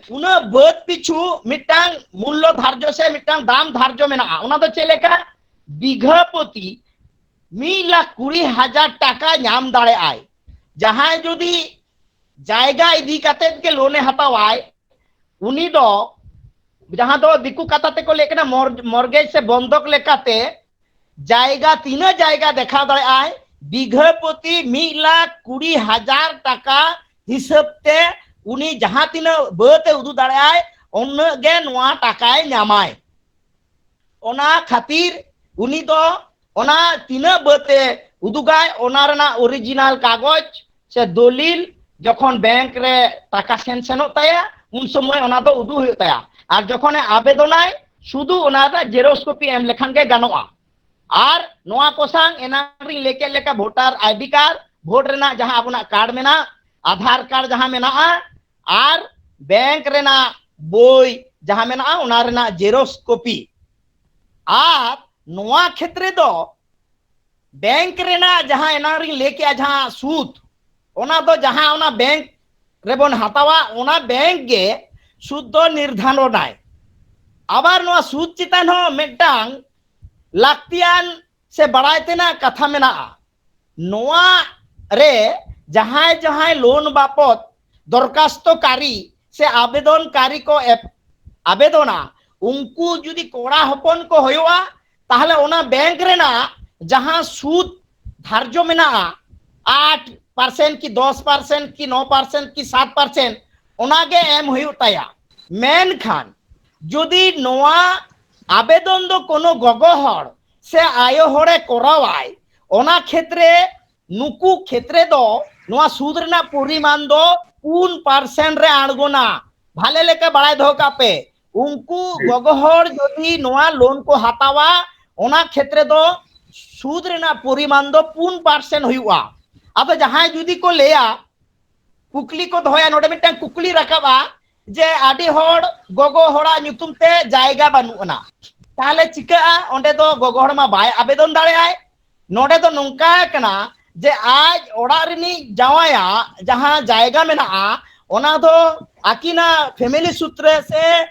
उना बद पिछु मिटंग मूल्य धार्य से मिटंग दाम धार्य मेना उना दो चलेका बीघा प्रति 1,20,000 टाका नाम दाड़े आय जहां जुदी जायगा इदी काते के लोने हतावाय उनी दो जहां दो दिकु कथाते को लेकर मॉर्गेज से बंधक लेकाते जायगा तीना जायगा देखा दाड़े आय बीघा प्रति 1,20,000 टाका हिसाबते उनी जहां तीना बते उदु दाड़े आय उनगे नोआ टाकाय नामाय ओना खातिर उनी दो ओना तीना बते उदुगाय ओना रना ओरिजिनल कागज से दलिल जखन बैंक रे टाका सेंसनो ताया उन समय ओना दो उदु हुयो ताया और जखन आवेदनाय शुधु ओना दा जेरोक्स कॉपी एम लेखान गे गानोआ और नोआ को संग एनारिंग लेके लेका वोटर आईडी कार्ड वोट रेना जहां अपना कार्ड मेना आधार कार्ड जहां मेना और बैंक रेना बोई जहां मेना ओना रेना जेरोक्स कॉपी और नोआ क्षेत्र दो बैंक रेना जहां एनारिंग लेके जहां सूद ओना दो जहां ओना बैंक रेबन हतावा ओना बैंक गे सूद दो निर्धारण नाय आबार नोआ सूद चितान हो मेटांग लाक्तियान से बड़ायतेना कथा मेना नोआ रे जहां जहां लोन बापत दरखास्तकारी से आवेदनकारी को आवेदना उनको जुदी कोड़ा हपन को होयोआ ताहले ओना बैंक रेना जहां सूद धार्य मेना 8% की 10% की 9% की 7% ओनागे एम हुयु ताया मेन खान जुदी नोआ आवेदन दो कोनो गगो हर से आयो हरे कोरावाय ओना क्षेत्रे नुकु क्षेत्रे दो नोआ सूद रेना परिमाण दो 3% रे आड़गोना भाले लेके बड़ाय दो कापे उनको गगो हर जुदी नोआ लोन को हतावा ओना क्षेत्रे दो सूद रेना परिमाण दो 3% हुआ अब जहां जुदी को लेया कुकली को धोया नोडे मिटन कुकली रकाबा जे आडी होड़ गगो होड़ा नुतुम ते जायगा बानुना ताले चिका ओंडे दो गगो होड़ मा बाय आवेदन दाड़े आय नोडे दो नोंका कना जे आज ओड़ा रिनी जावाया जहां जायगा मेना ओना दो आकिना फैमिली सूत्रे से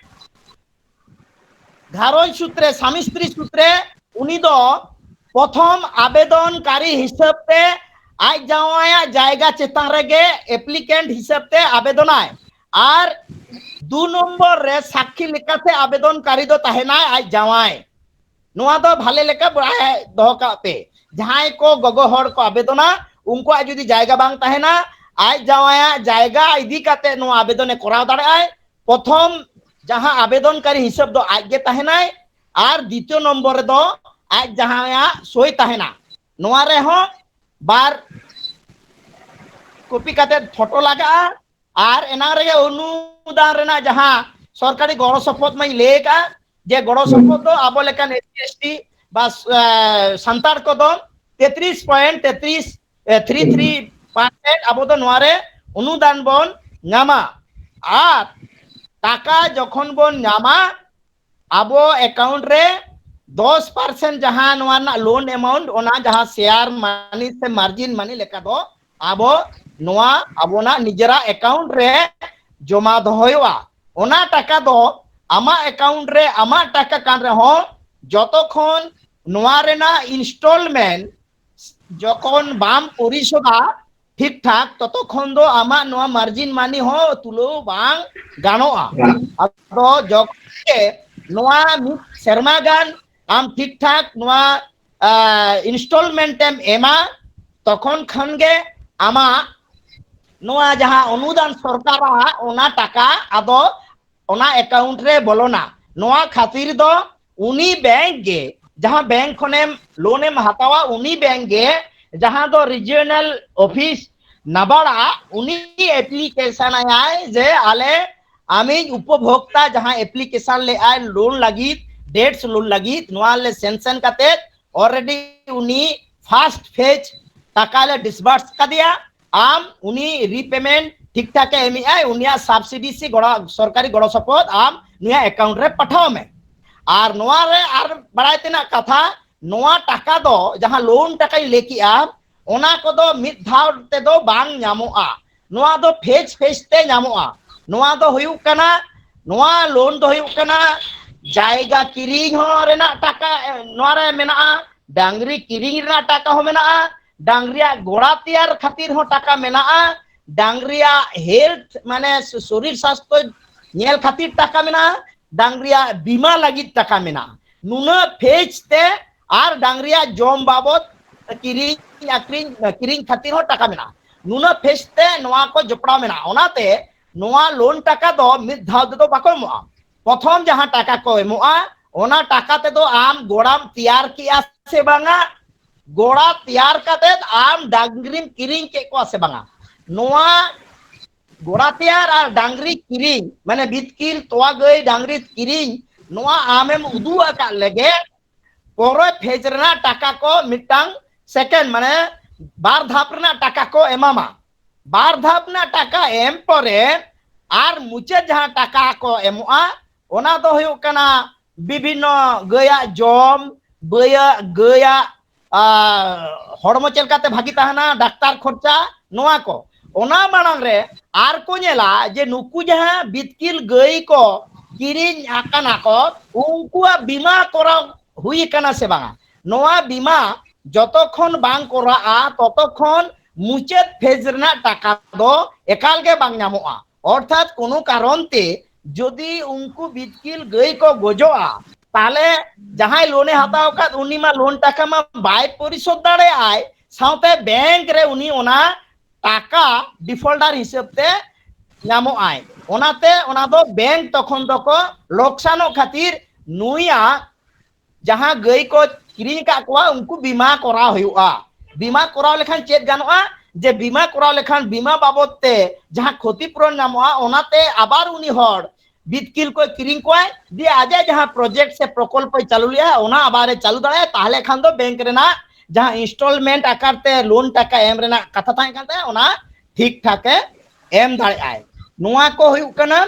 घारोज सूत्रे स्वामी स्त्री सूत्रे उनी दो प्रथम आवेदनकारी हिसाबते आज जावाया जायगा चेतान रेगे एप्लीकेंट हिसाबते आवेदनाय और 2 नंबर रे साक्षी लेकाते आवेदनकारी दो ताहेनाय आज जावाय नोआ दो भाले लेका बड़ाय दोका पे जहां को गगो हड़ को आवेदना उनको आज जुदी जायगा बांग ताहेना आज जावाया जायगा इदी काते नो आवेदने कराव दाड़े आय प्रथम जहां आवेदनकारी हिसाब दो आज गे ताहेनाय और द्वितीय नंबर दो आज जहां सोई ताहेना नोआ रे हो बार कॉपी काते फोटो लगा और एना रे अनुदान रेना जहां सरकारी गड़ो सपोर्ट में लेका जे गड़ो सपोर्ट दो आबो लेका एसटी बस संतार को दो 33.33% आबो दो नोआ रे अनुदान बन नामा और टाका जखन बन नामा आबो अकाउंट रे 10% जहां नोआ ना लोन अमाउंट ओना जहां शेयर मनी से मार्जिन मनी लेका दो आबो नोआ आबोना निजरा अकाउंट रे जमा दोहोयवा ओना टाका दो आमा अकाउंट रे आमा टाका कान रे हो जतखन नोआ रेना इंस्टॉलमेंट जखन बाम परिशोधा ठीक ठाक ततखन दो आमा नोआ मार्जिन मानी हो तुलो बांग गानोआ अदो जके नोआ शर्मा गान आम ठीक ठाक नोआ इंस्टॉलमेंट एम एमा तखन खनगे आमा नोआ जहां अनुदान सरकारा ओना टाका आदो ओना अकाउंट रे बोलोना नोआ खातिर दो उनी बैंक गे जहां बैंक खने लोन एम हतावा उनी बैंक गे जहां दो रीजनल ऑफिस नबाड़ा उनी एप्लीकेशन आय जे आले आमी उपभोक्ता जहां एप्लीकेशन ले आय लोन लगी डेट्स लोन लगी नोआ ले सेंशन काते ऑलरेडी उनी फर्स्ट फेज टाका ले डिसबर्स का दिया आम उनी रीपेमेंट ठीक ठाक एमी आय उनिया सब्सिडी से गड़ा सरकारी गड़ा सपोर्ट आम निया अकाउंट रे पठाओ में आर नोआ रे आर बड़ाई तेना कथा नोआ टाका दो जहां लोन टाका लेकिया ओना को दो मिद धाव ते दो बांग ᱧᱟᱢᱚᱜᱼᱟ नोआ दो फेज फेज ते ᱧᱟᱢᱚᱜᱼᱟ नोआ दो हुयुक कना नोआ लोन दो हुयुक कना जायगा किरिंग हो रेना टाका नोआ रे मेनाआ डांगरी किरिंग रेना टाका हो मेनाआ डांगरिया गोड़ा तैयार खातिर हो टाका मेनाआ डांगरिया हेल्थ माने शरीर स्वास्थ्य नेल खातिर टाका मेनाआ डांगरिया बीमा लगी टाका मेनाआ नुना फेज ते आर डांगरिया जोम बाबत किरिंग अक्रिंग किरिंग खातिर हो टाका मेनाआ नुना फेज ते नोआ को जपड़ा मेनाआ ओनाते नोआ लोन टाका दो मिद धाव दो बाको एमोआ प्रथम जहां टाका को एमोआ ओना टाका ते दो आम गोड़ाम तैयार किया से बांगा गोड़ा तैयार काते आम डांगरीम किरिंग के को से बांगा नोआ गोड़ा तैयार और डांगरी किरिंग माने बितकिल तोवा गई डांगरी किरिंग नोआ आमेम उदू आका लगे पोरो फेज रेना टाका को मिटांग सेकंड माने बार धाप रेना टाका को एमामा बार धाप ना टाका एम परे आर मुचे जहां टाका को एमोआ ओना दो हुयुक कना विभिन्न गया जम बया गया हड़मो चलकाते भागी तहना डाक्तार खर्चा नोआ को ओना मांग रे आर को नेला जे नुकु जहां बितकिल गई को किरिंग आकाना को उनकुआ बीमा करा हुई कना से बांगा नोआ बीमा जतक्षण बांग करा ततक्षण मुचेद फेज रेना टाका दो एकाल के बांग ᱧᱟᱢᱚᱜᱼᱟ अर्थात कोनो कारण ते जदि उनको बितकिल गई को गोजोआ ताले जहां लोने हताव का उनी मा लोन टाका मा बाय परिशोध दाड़े आय साउते बैंक रे उनी ओना टाका डिफॉल्टर हिसाब ते ᱧᱟᱢᱚᱜ आय ओनाते ओना दो बैंक तखन दो को लोकसानो खातिर नुया जहां गई को किरिंग का कोआ उनको बीमा करा हुआ बीमा कराव लेखान चेक गानोआ जे बीमा कराव लेखान बीमा बाबत ते जहां क्षतिपूरण नामोआ ओनाते आबार उनी हर बितकिल को किरिंग कोय दि आजे जहां प्रोजेक्ट से प्रकल्प चालू लिया ओना आबारे चालू दाड़े ताहले खान दो बैंक रेना जहां इंस्टॉलमेंट आकार ते लोन टाका एम रेना कथा ताहे काते ओना ठीक ठाक एम दाड़े आय नोआ को हुयुक कना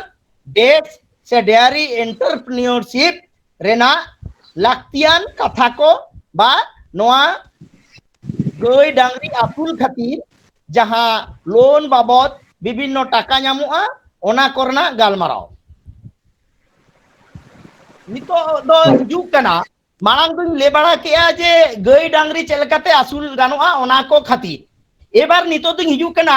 डेट से डेयरी एंटरप्रेन्योरशिप रेना लाक्तियान कथा को बा नोआ गई डांगरी आपुल खातिर जहां लोन बाबत विभिन्न टाका ᱧᱟᱢᱚᱜᱼᱟ ओना करना गालमाराव नितो दो हिजुक कना मांग दुन ले बड़ा किया जे गई डांगरी चलकाते आसुल गानोआ ओना को खातिर एबार नितो दुन हिजुक कना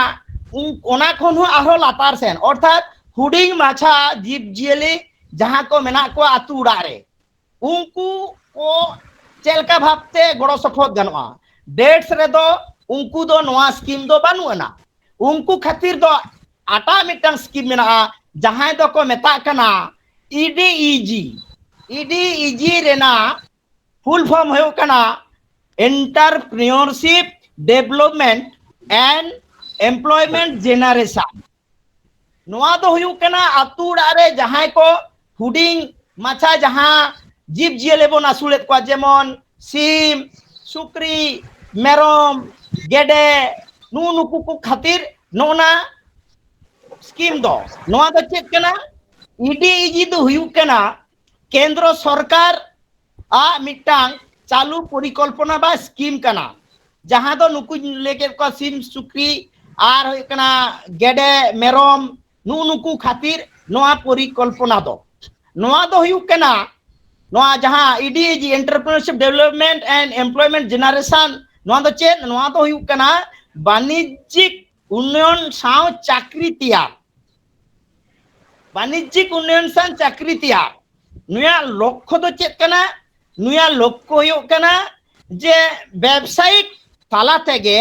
ओना खन हो आरो लातार सेन अर्थात हुडिंग माछा जीव जियली जहां को मेना को आतु उड़ा रे उनको को चलका भाबते गड़ो सपोर्ट गानोआ डेट्स रे दो उनको दो नोआ स्कीम दो बानुआना उनको खातिर दो आटा मिटन स्कीम मेना जहां दो को मेता कना ईडीईजी रेना फुल फॉर्म हो कना entrepreneurship development and employment generation नोआ दो हुयुक कना आतु उड़ा रे जहां को हुडिंग माछा जहां जीव जियले बन आसुलेत को जेमन सिम सुक्री मेरम गेडे नुनुकु को खातिर नोना स्कीम दो नोआ दो चेक कना ईडीईजी दो हुयुक कना केंद्र सरकार आ मिटांग चालू परिकल्पना बा स्कीम कना जहां दो नुकु लेके को सिम सुक्री आर हुयुक कना गेडे मेरम नुनुकु खातिर नोआ परिकल्पना दो नोआ दो हुयुक कना नोआ जहां EDEG entrepreneurship development and employment generation नोआ दो चेक नोआ दो हुयुक कना वाणिज्यिक उन्नयन साव चाकरी तैयार वाणिज्यिक उन्नयन साव चाकरी तैयार नुया लक्ष्य दो चेक कना नुया लक्ष्य हुयुक कना जे व्यवसायिक ताला तेगे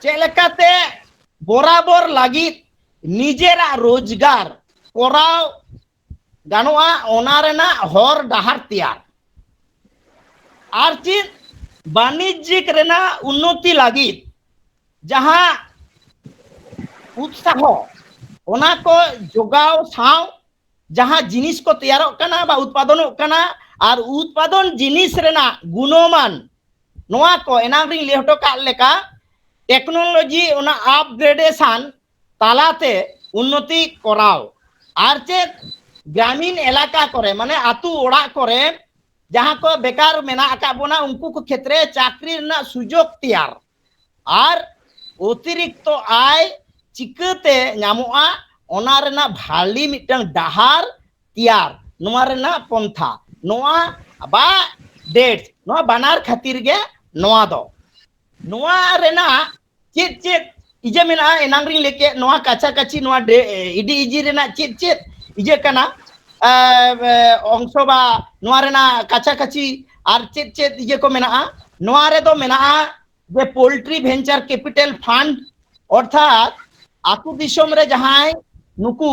चेलकाते बराबर लगी निजेरा रोजगार कराव गानोआ ओना रेना हर डाहार तैयार आर चीज वाणिज्यिक रेना उन्नति लगी जहां उत्साह ओना को जोगाव साव जहां जिनिस को तैयार कना बा उत्पादन कना और उत्पादन जिनिस रेना गुणमान नोआ को एनाग्री लेहटो का लेका टेक्नोलॉजी ओना अपग्रेडेशन तालाते उन्नति कराव आर चे ग्रामीण इलाका करे माने आतु ओड़ा करे जहां को बेकार मेना आका बोना उनको को क्षेत्रे चाकरी ना सुजोग तैयार और अतिरिक्त आय चिकते नामोआ ओना रेना भाली मिटang डाहार तैयार नोआ रेना पंथा नोआ बा डेट नोआ बानार खातिर गे नोआ दो नोआ रेना चेत चेत इजे मेना एनांगरी लेके नोआ काचा काची नोआ इडी इजी रेना चेत चेत इजे कना अंशो बा नोआ रेना काचा काची और चेत चेत इजे को मेना नोआ रे दो मेना जे पोल्ट्री वेंचर कैपिटल फंड अर्थात आतु दिसोम रे जहां नुकु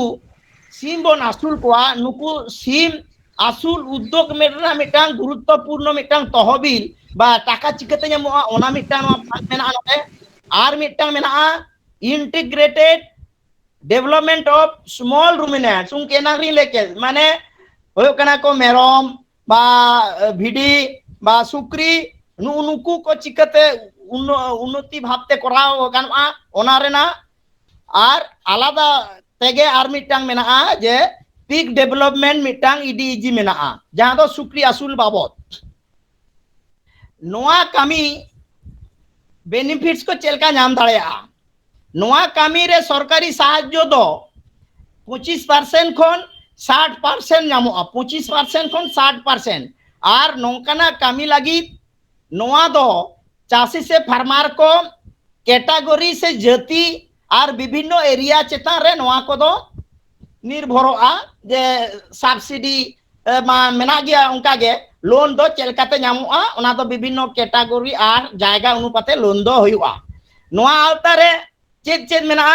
सीम बन आसुल कोआ नुकु सीम आसुल उद्योग मेना मिटांग गुरुत्वपूर्ण मिटांग तहबिल बा टाका चिकते ᱧᱟᱢᱚᱜᱼᱟ ओना मिटांग फंड मेना नोते आर मिटांग मेना इंटीग्रेटेड डेवलपमेंट ऑफ स्मॉल रुमिनेंट्स उनके नागरी लेके माने होयो कना को मेरम बा भिडी बा सुक्री नुकु को चिकते उन्नति भावते कराव गानोआ ओना रेना आर आलादा तेगे आर मिटांग मेना जे पीक डेवलपमेंट मिटांग इडीजी मेना जहां दो सुक्री आसुल बाबत नोआ कामी बेनिफिट्स को चेलका नाम दाड़ेया नोआ कामी रे सरकारी साहाय्य दो 25% खन 60% नामोआ 25% खन 60% आर नोंकाना कामी लगी नोआ दो चासी से फार्मर को कैटेगरी से जाति और विभिन्न एरिया चेतान रे नोआ को दो निर्भरोआ जे सब्सिडी मेना गया उनका गे लोन दो चलकाते नामोआ ओना दो विभिन्न कैटेगरी और जायगा अनुपाते लोन दो हुआ नोआ आवतारे चेत चेत मेना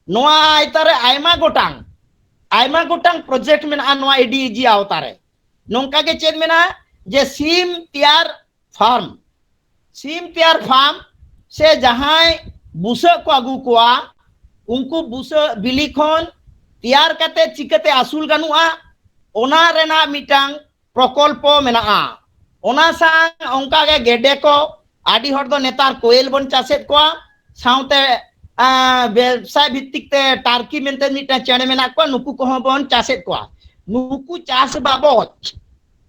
नोआ आयतारे आयमा गोटांग प्रोजेक्ट मेना नोआ एडीजी आवतारे नोंका गे चेत मेना जे सीम तैयार फार्म से जहां बुसा को आगू कोआ उनको बुसा बिली खन तैयार करते चिकते आसुल गानुआ ओना रेना मिटांग प्रकल्प मेना ओना सांग उनका गे गेडे को आदि हर दो नेतार कोयल बन चासेत को साउते व्यवसाय भित्तिक ते टार्की मेनते मिटा चेणे मेना को नुकु को बन चासेत को नुकु चास बाबत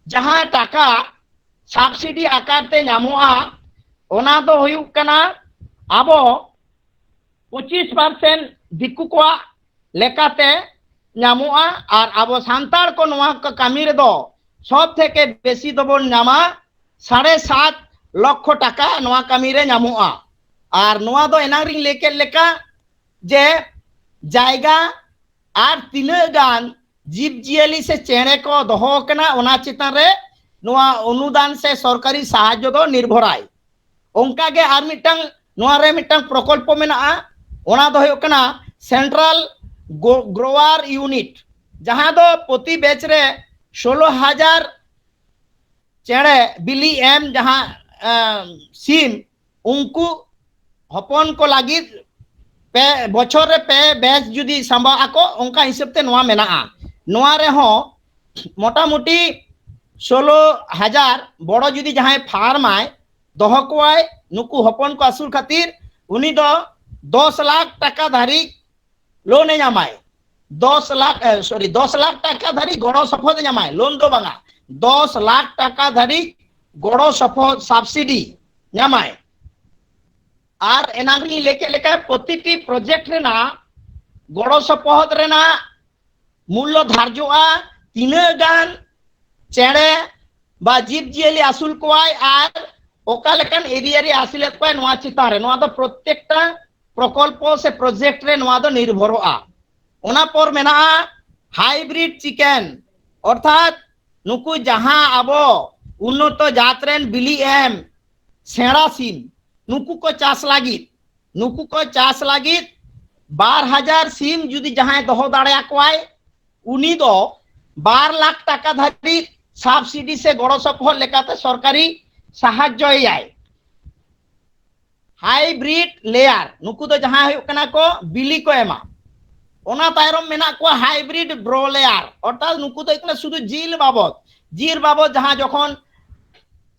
जहां टाका सब्सिडी आकारते नामोआ ओना दो हुयु कना आबो 25% दिकु को लेकाते नामोआ और आबो सांतार को नोआ का कामी रे दो सब थेके बेसी दबन नामा 7.5 लाख टाका नोआ कामी रे नामोआ और नोआ दो एनांगरिंग लेके लेका जे जायगा और तीना गान जीव जियली से चेणे को दोहो कना ओना चितान रे नोआ अनुदान से सरकारी साहाय्य दो निर्भराय उनका गे आर मिटांग नोआ रे मिटांग प्रकल्प मेना ओना दो हुयो कना सेंट्रल ग्रोवर यूनिट जहां दो प्रति बैच रे 16,000 चेणे बिली एम जहां सीम उनको हपन को लगी पे बछर रे पे बैच जुदी संभा आको उनका हिसाब ते नोआ मेना नोआ रे हो मोटा मोटी 16,000 बड़ो जुदी जहां फार्म आए दोह को आए नुकु हपन को आसुल खातिर उनी दो 10 लाख टाका धारी लोन नामाय 10 लाख टाका धारी गड़ो सफद नामाय लोन दो बांगा 10 लाख टाका धारी गड़ो सफद सब्सिडी नामाय और एनांगरी लेके लेके प्रतिटी प्रोजेक्ट रेना गड़ो सफद रेना मूल्य धार्योआ तीना गान चेणे बा जीव जियली आसुल कोआय आर ओका लेकन एरिया रे आसिलेत कोय नोआ चितारे नोआ दो प्रत्येकटा प्रकल्प से प्रोजेक्ट रे नोआ दो निर्भरोआ ओना पर मेना हाइब्रिड चिकन अर्थात नुकु जहां आबो उन्नत जात रेन बिली एम सेड़ा सीम नुकु को चास लागित 12,000 सीम जुदी जहां दोहो दाड़े कोआय उनी दो 12 लाख टाका धारी सब्सिडी से गड़ो सफल लेकाते सरकारी साहाय्य आए हाइब्रिड लेयर नुकु दो जहां हुयो कना को बिली को एमा ओना तायरम मेना को हाइब्रिड ब्रोलेयर अर्थात नुकु दो इकना शुद्ध जील बाबत जहां जखन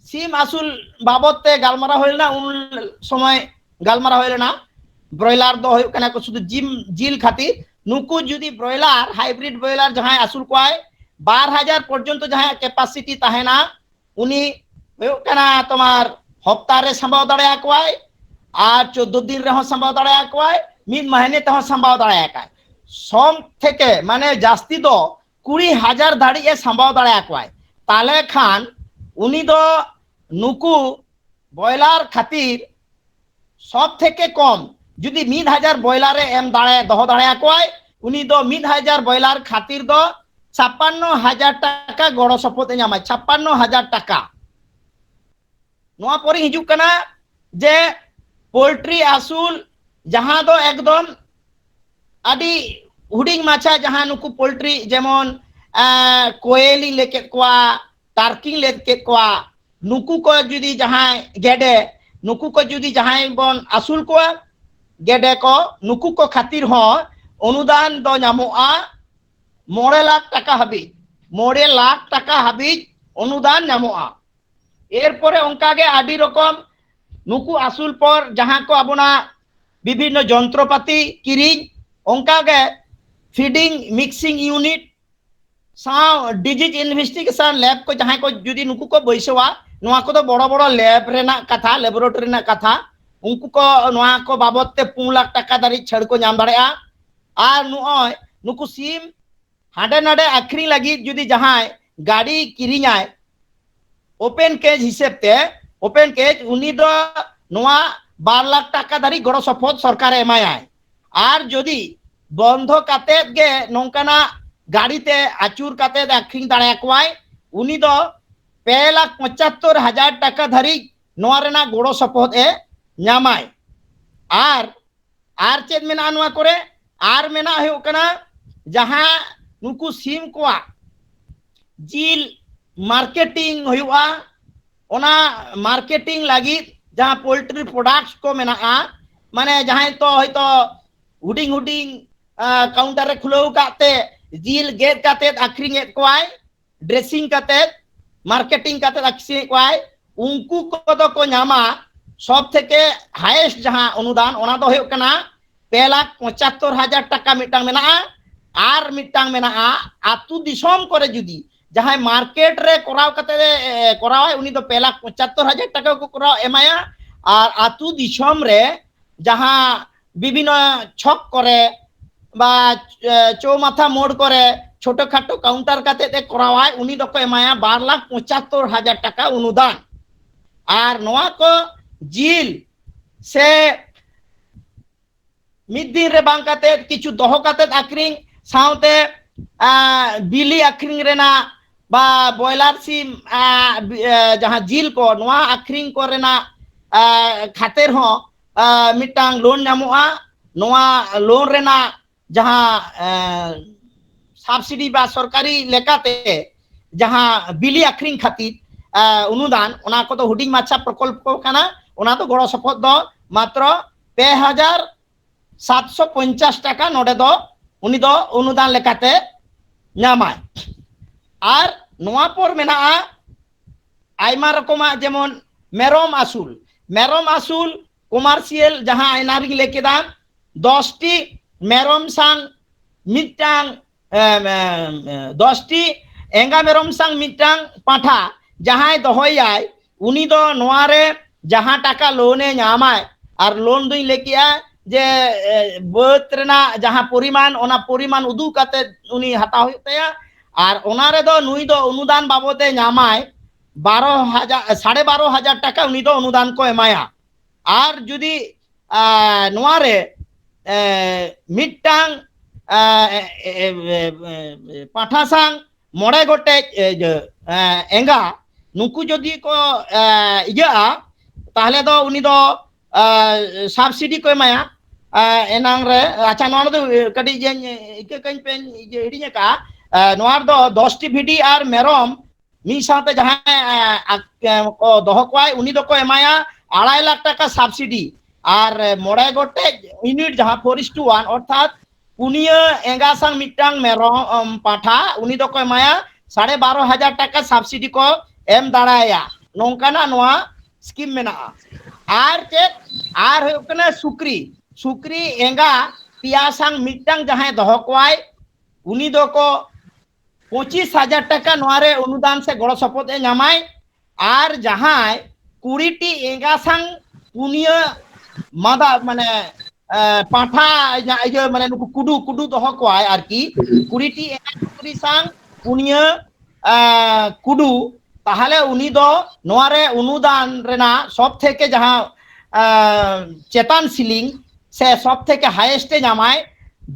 सीम आसुल बाबत ते गालमारा होइलना उन समय गालमारा होइलना ब्रॉयलर दो हुयो कना को शुद्ध जील खातिर नुकु जुदी ब्रॉयलर हाइब्रिड ब्रॉयलर जहां आसुल को आए 2000 पर्यंत जहां कैपेसिटी तहना उनी हुयुग कना तुम्हार हफ्ता रे संभाव दाड़े कोई और 14 दिन रे संभाव दाड़े कोई मिद महीने ते संभाव दाड़े का सोम थेके माने जास्ती दो 20,000 धाड़ी संभाव दाड़े कोई ताले खान उनी दो नुकु बॉयलार खातिर सब थेके कम जुदी 1000 बॉयलार एम दाड़े दह दाड़े कोई उनी दो 1000 बॉयलार खातिर दो 56,000 टाका गड़ो सपोर्ट नामा 56,000 टाका नोआ पर हिजुक कना जे पोल्ट्री आसूल जहां दो एकदम आदि हुडिंग माछा जहां नुकु पोल्ट्री जेमन कोयली लेके कोआ टार्किंग लेके कोआ नुकु को जुदी जहां गेडे नुकु को जुदी जहां बन आसूल कोआ गेडे को नुकु को खातिर हो अनुदान दो नामोआ 9 लाख टाका हाबी 9 लाख टाका हाबी अनुदान नामोआ एरपरे उनकागे आदि रकम नुकु आसूल पर जहां को आबना विभिन्न যন্ত্রপাতি किरिंग उनकागे फीडिंग मिक्सिंग यूनिट साव डिजीज इन्वेस्टिगेशन लैब को जहां को जुदी नुकु को बैसवा नोआ को तो बड़ बड़ लैब रेना कथा लैबोरेटरी रेना कथा उनको को नोआ को बाबत ते 5 लाख टाका दारी छड़ को नाम दाड़ेया आर नुय नुकु सिम हाडे नाडे आखरी लगी जुदी जहां गाड़ी किरिंगाय ओपन केज हिसाब ते ओपन केज उनी दो नोआ 12 लाख टाका दारी गड़ो सपोर्ट सरकार एमाय आर जदि बंध काते गे नोंकाना गाड़ी ते आचुर काते आखरिंग दाड़े कोई उनी दो 2,75,000 टाका धारी नोआ रेना गड़ो सपोर्ट ए नामाय आर चेद मेना नोआ करे आर मेना हुयो कना जहां नुकु सिम कोआ जिल मार्केटिंग हुआ ओना मार्केटिंग लगी जहां पोल्ट्री प्रोडक्ट्स को मेना माने जहां तो हयतो हुडिंग हुडिंग काउंटर रे खुलो काते जिल गेट काते आखरिंग एत कोई ड्रेसिंग काते मार्केटिंग काते आखरिंग कोई उनको को तो को नामा सब थेके हाईएस्ट जहां अनुदान ओना दो हुयो कना 2,75,000 टाका मिटांग मेना आर मिटांग मेना आतु दिसोम करे जुदी जहां मार्केट रे कराव कते कराव उनी दो 2,75,000 टाका को कराव एमाया और आतु दिसोम रे जहां विभिन्न छक करे बा चौमाथा मोड़ करे छोटो खाटो काउंटर काते ते कराव उनी दो को एमाया 2,75,000 टाका अनुदान और नोआ को जिल से मिद दिन रे बांग काते किछु दोहो काते आखरिंग साउते बिली आखरिंग रेना बा बॉयलर सिम जहां जिल को नोआ आखरिंग को रेना खातिर हो मिटांग लोन नामोआ नोआ लोन रेना जहां सब्सिडी बा सरकारी लेकाते जहां बिली आखरिंग खातिर अनुदान ओना को तो हुडिंग माछा प्रकल्प को काना ओना तो गड़ो सपोर्ट दो मात्र 2,750 टाका नोडे दो उनी दो अनुदान लेकाते नामाय और नोआ पर मेना आयमा रकमा जेमन मेरम आसूल कमार्शियल जहां एनारिंग लेकेदा 10 टी मेरम सांग मिटांग 10 टी एंगा मेरम सांग मिटांग पाठा जहां दोहयाय उनी दो नोआ रे जहां टाका लोने नामाय और लोन दुई लेकिया जे बत रेना जहां परिमाण ओना परिमाण उदू काते उनी हताव होतया और ओना रे दो नुई दो अनुदान बाबते नामाय 12,500 टाका उनी दो अनुदान को एमाया और जुदी नोआ रे मिटांग पाठा सांग 9 गोटे एंगा नुकु जदि को इया ताहले दो उनी दो सब्सिडी को एमाया एनांग रे अच्छा नोआ दो कडी जे इके कइन पेन हिडिया का नोआ दो 10 टी भिडी और मेरम मी साथे जहां को दोहो कोय उनी दो को एमाया 2.5 लाख टाका सब्सिडी और 9 गोटे यूनिट जहां 4:1 अर्थात पुनिया एंगा सांग मिटांग मेरम पाठा उनी दो को एमाया 12,500 टाका सब्सिडी को एम दाड़ाया नोंकाना नोआ स्कीम मेना आर चेक आर होकना सुक्री एंगा पिया सांग मिटांग जहां दोहो कोय उनी दो को 25,000 টাকা নোয়ারে অনুদান সে গড় সপদ নামায় আর যাহাই 20টি এঙ্গাসাং পুনিয়া মাদা মানে পাঠা মানে কুডু কুডু দহ কোয়ায় আর কি 20টি এঙ্গাসাং পুনিয়া কুডু তাহলে উনি দো নোয়ারে অনুদান রেনা সব থেকে যাহা চেতান সিলিং সে সব থেকে হাইয়েস্টে নামায়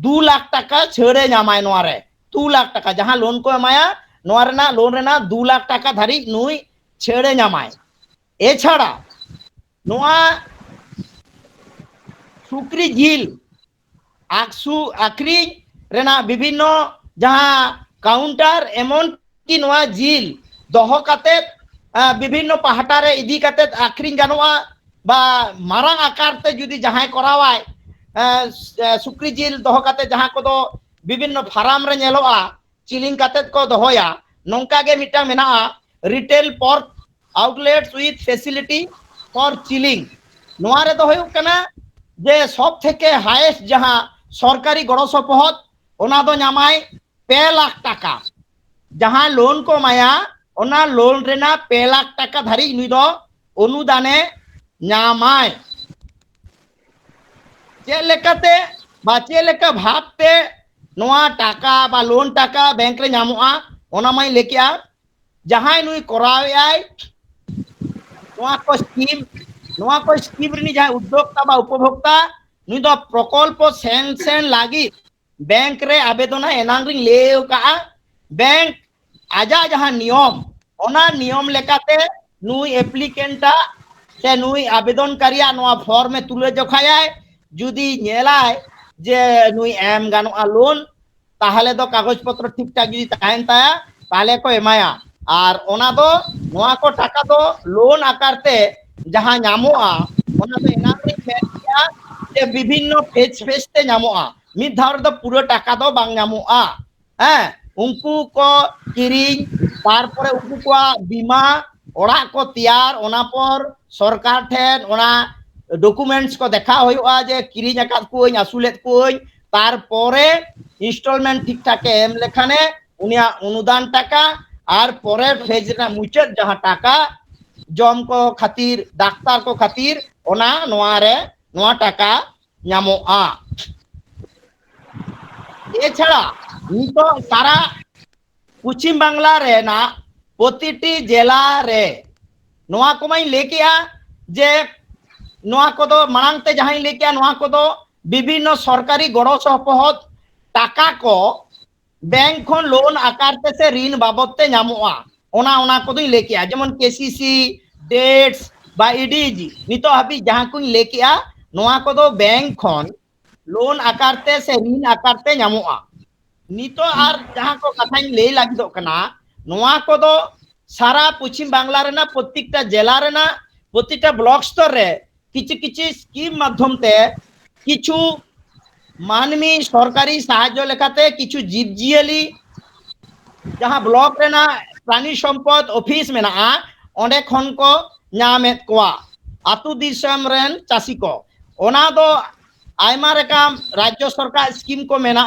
2 লাখ টাকা ছেড়ে নামায় নোয়ারে 2 লাখ টাকা जहां लोन को एमाया नोरना लोन रेना 2 लाख टाका धारी नुई छेड़े नामाय एछाड़ा नोआ सुक्री जिल आक्सु आक्री रेना विभिन्न जहां काउंटर एमन की नोआ जिल दोहो काते विभिन्न पाहाटा रे इदी काते आक्री गानोआ बा मारांग आकारते जुदी जहां करावाय सुक्री जिल दोहो काते जहां को दो विभिन्न फार्म रे नेलोआ चिलिंग काते को दोहोया नोंका गे मिटा मेना retail pork outlets with facility for chilling नोआरे दो होय कना जे सब थेके हाईएस्ट जहां सरकारी गड़ो सपोहत ओना दो नामाय 2 लाख टाका जहां लोन को माया ओना लोन रेना 2 लाख टाका धारी नुई दो अनुदाने नामाय चे लेकाते बा चे लेका भागते नोआ टाका बा लोन टाका बैंक रे नामोआ ओना माई लेकिया जहां नुई करावयाय नोआ को स्कीम रे जहां उद्योक्ता बा उपभोक्ता नुई दो प्रकल्प सेंसन लागी बैंक रे आवेदन एनांग लेव का बैंक आजा जहां नियम ओना नियम लेकाते नुई एप्लीकेंटा से नुई आवेदनकारिया नोआ फॉर्म में तुले जोखायाय जुदी नेलाय जे नुई एम गानोआ लोन ताहले दो कागज पत्र ठीक ठाक जुदी ताहेन ताया ताहले को एमाया आर ओना दो नोआ को टाका दो लोन आकारते जहां नामोआ ओना दो एनांग फेसिया जे विभिन्न फेज ते नामोआ मिद धावर दो पूरा टाका दो बांग नामोआ उनको को किरिंग तारपरे उनको को बीमा ओड़ा को तैयार ओना पर सरकार ठेन ओना डॉक्यूमेंट्स को देखा होयुआ जे किरिंग आकाद कोई आसुलेत कोई तारपरे इंस्टॉलमेंट ठीक ठाक एम लेखाने उनिया अनुदान टाका आर परे फेज ना मुचाद जहां टाका जम को खातिर डाक्तार को खातिर ओना नोआरे नोआ टाका नामोआ एछाड़ा नितो सारा पश्चिम बांग्ला रे ना प्रतिटी जिला रे नोआ को माई लेकिया जे नोआ को दो मांगते जहां लेकिया नोआ को दो विभिन्न सरकारी गड़ो सपोहत टाका को बैंक खन लोन आकारते से ऋण बाबदते नामोआ ओना ओना को दोई लेकिया जेमन केसीसी डेट्स बा ईडीजी नितो हाबी जहां को लेकिया नोआ को दो बैंक खन लोन आकारते से ऋण आकारते नामोआ नितो आर जहां को कथा ले लागिदो कना नोआ को दो सारा पश्चिम बांग्ला रेना प्रत्येकटा जिला रेना प्रत्येकटा ब्लॉक स्तर रे किछि किछि स्कीम माध्यमते किछु मानवी सरकारी साहाय्य लेखाते किछु जीव जियली जहां ब्लॉक रेना प्राणी सम्पद ऑफिस मेना ओंडे खन को नामेत कोआ आतु दिसम रेन चासी को ओना दो आयमा रकम राज्य सरकार स्कीम को मेना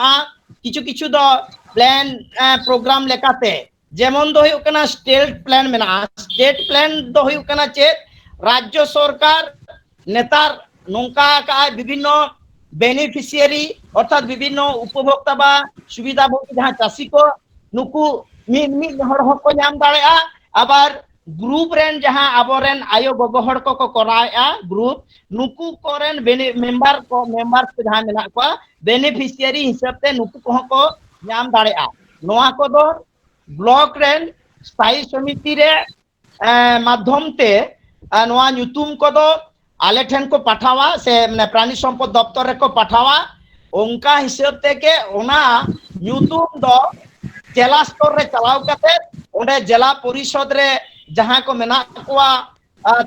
किछु किछु दो प्लान प्रोग्राम लेखाते जेमन दो हुयु कना स्टेट प्लान मेना स्टेट प्लान दो हुयु कना चे राज्य सरकार नेतार नोंका का विभिन्न बेनिफिशियरी अर्थात विभिन्न उपभोक्ता बा सुविधा भोगी जहां चासी को नुकु मिद हर हक को नाम दाड़ेआ आबार ग्रुप रेन जहां आबोरेन आयो गगो हर को कराया ग्रुप नुकु कोरेन मेंबर को जहां मेना को बेनिफिशियरी हिसाब ते नुकु को नाम दाड़ेआ नोआ को दो ब्लॉक रेन स्थायी समिति रे माध्यम ते नोआ नुतुम को दो आले ठेन को पाठावा से माने प्राणी सम्पद दफ्तर रे को पाठावा उनका हिसाब ते के ओना नुतुम दो जिला स्तर रे चलाव काते ओंडे जिला परिषद रे जहां को मेना कोआ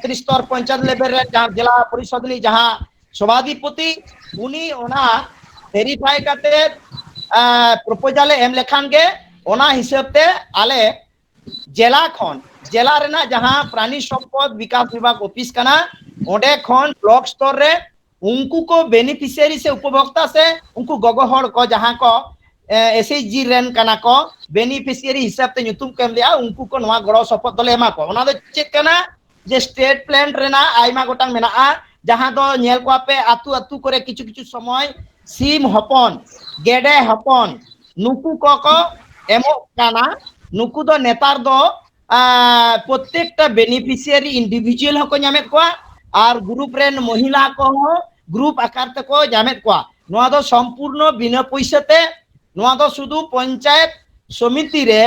त्रिस्तर पंचायत लेवल रे जहां जिला परिषद ली जहां सभाधिपति उनी ओना वेरीफाई काते प्रपोजल एम लेखान गे ओना हिसाब ते आले जिला खन जिला रेना जहां प्राणी सम्पद विकास विभाग ऑफिस कना ओंडे खन ब्लॉक स्तर रे उनको को बेनिफिशियरी से उपभोक्ता से उनको गगो हड़ को जहां को एसएचजी रेन कना को बेनिफिशियरी हिसाब ते nyutum को एम लिया उनको को नवा गड़ो सपोर्ट दले एमा को ओना दो चेक कना जे स्टेट प्लान रेना आइमा गोटांग मेना जहां दो नेल को पे आतु आतु करे किछु किछु समय सीम हपन गेडे हपन नुकु को एमो काना नुकु दो नेतार दो प्रत्येकटा बेनिफिशियरी इंडिविजुअल हको नामेत को और ग्रुप रेन महिला को ग्रुप आकार ते को नामेत को नवा दो संपूर्ण बिना पैसाते नवा दो शुधु पंचायत समिति रे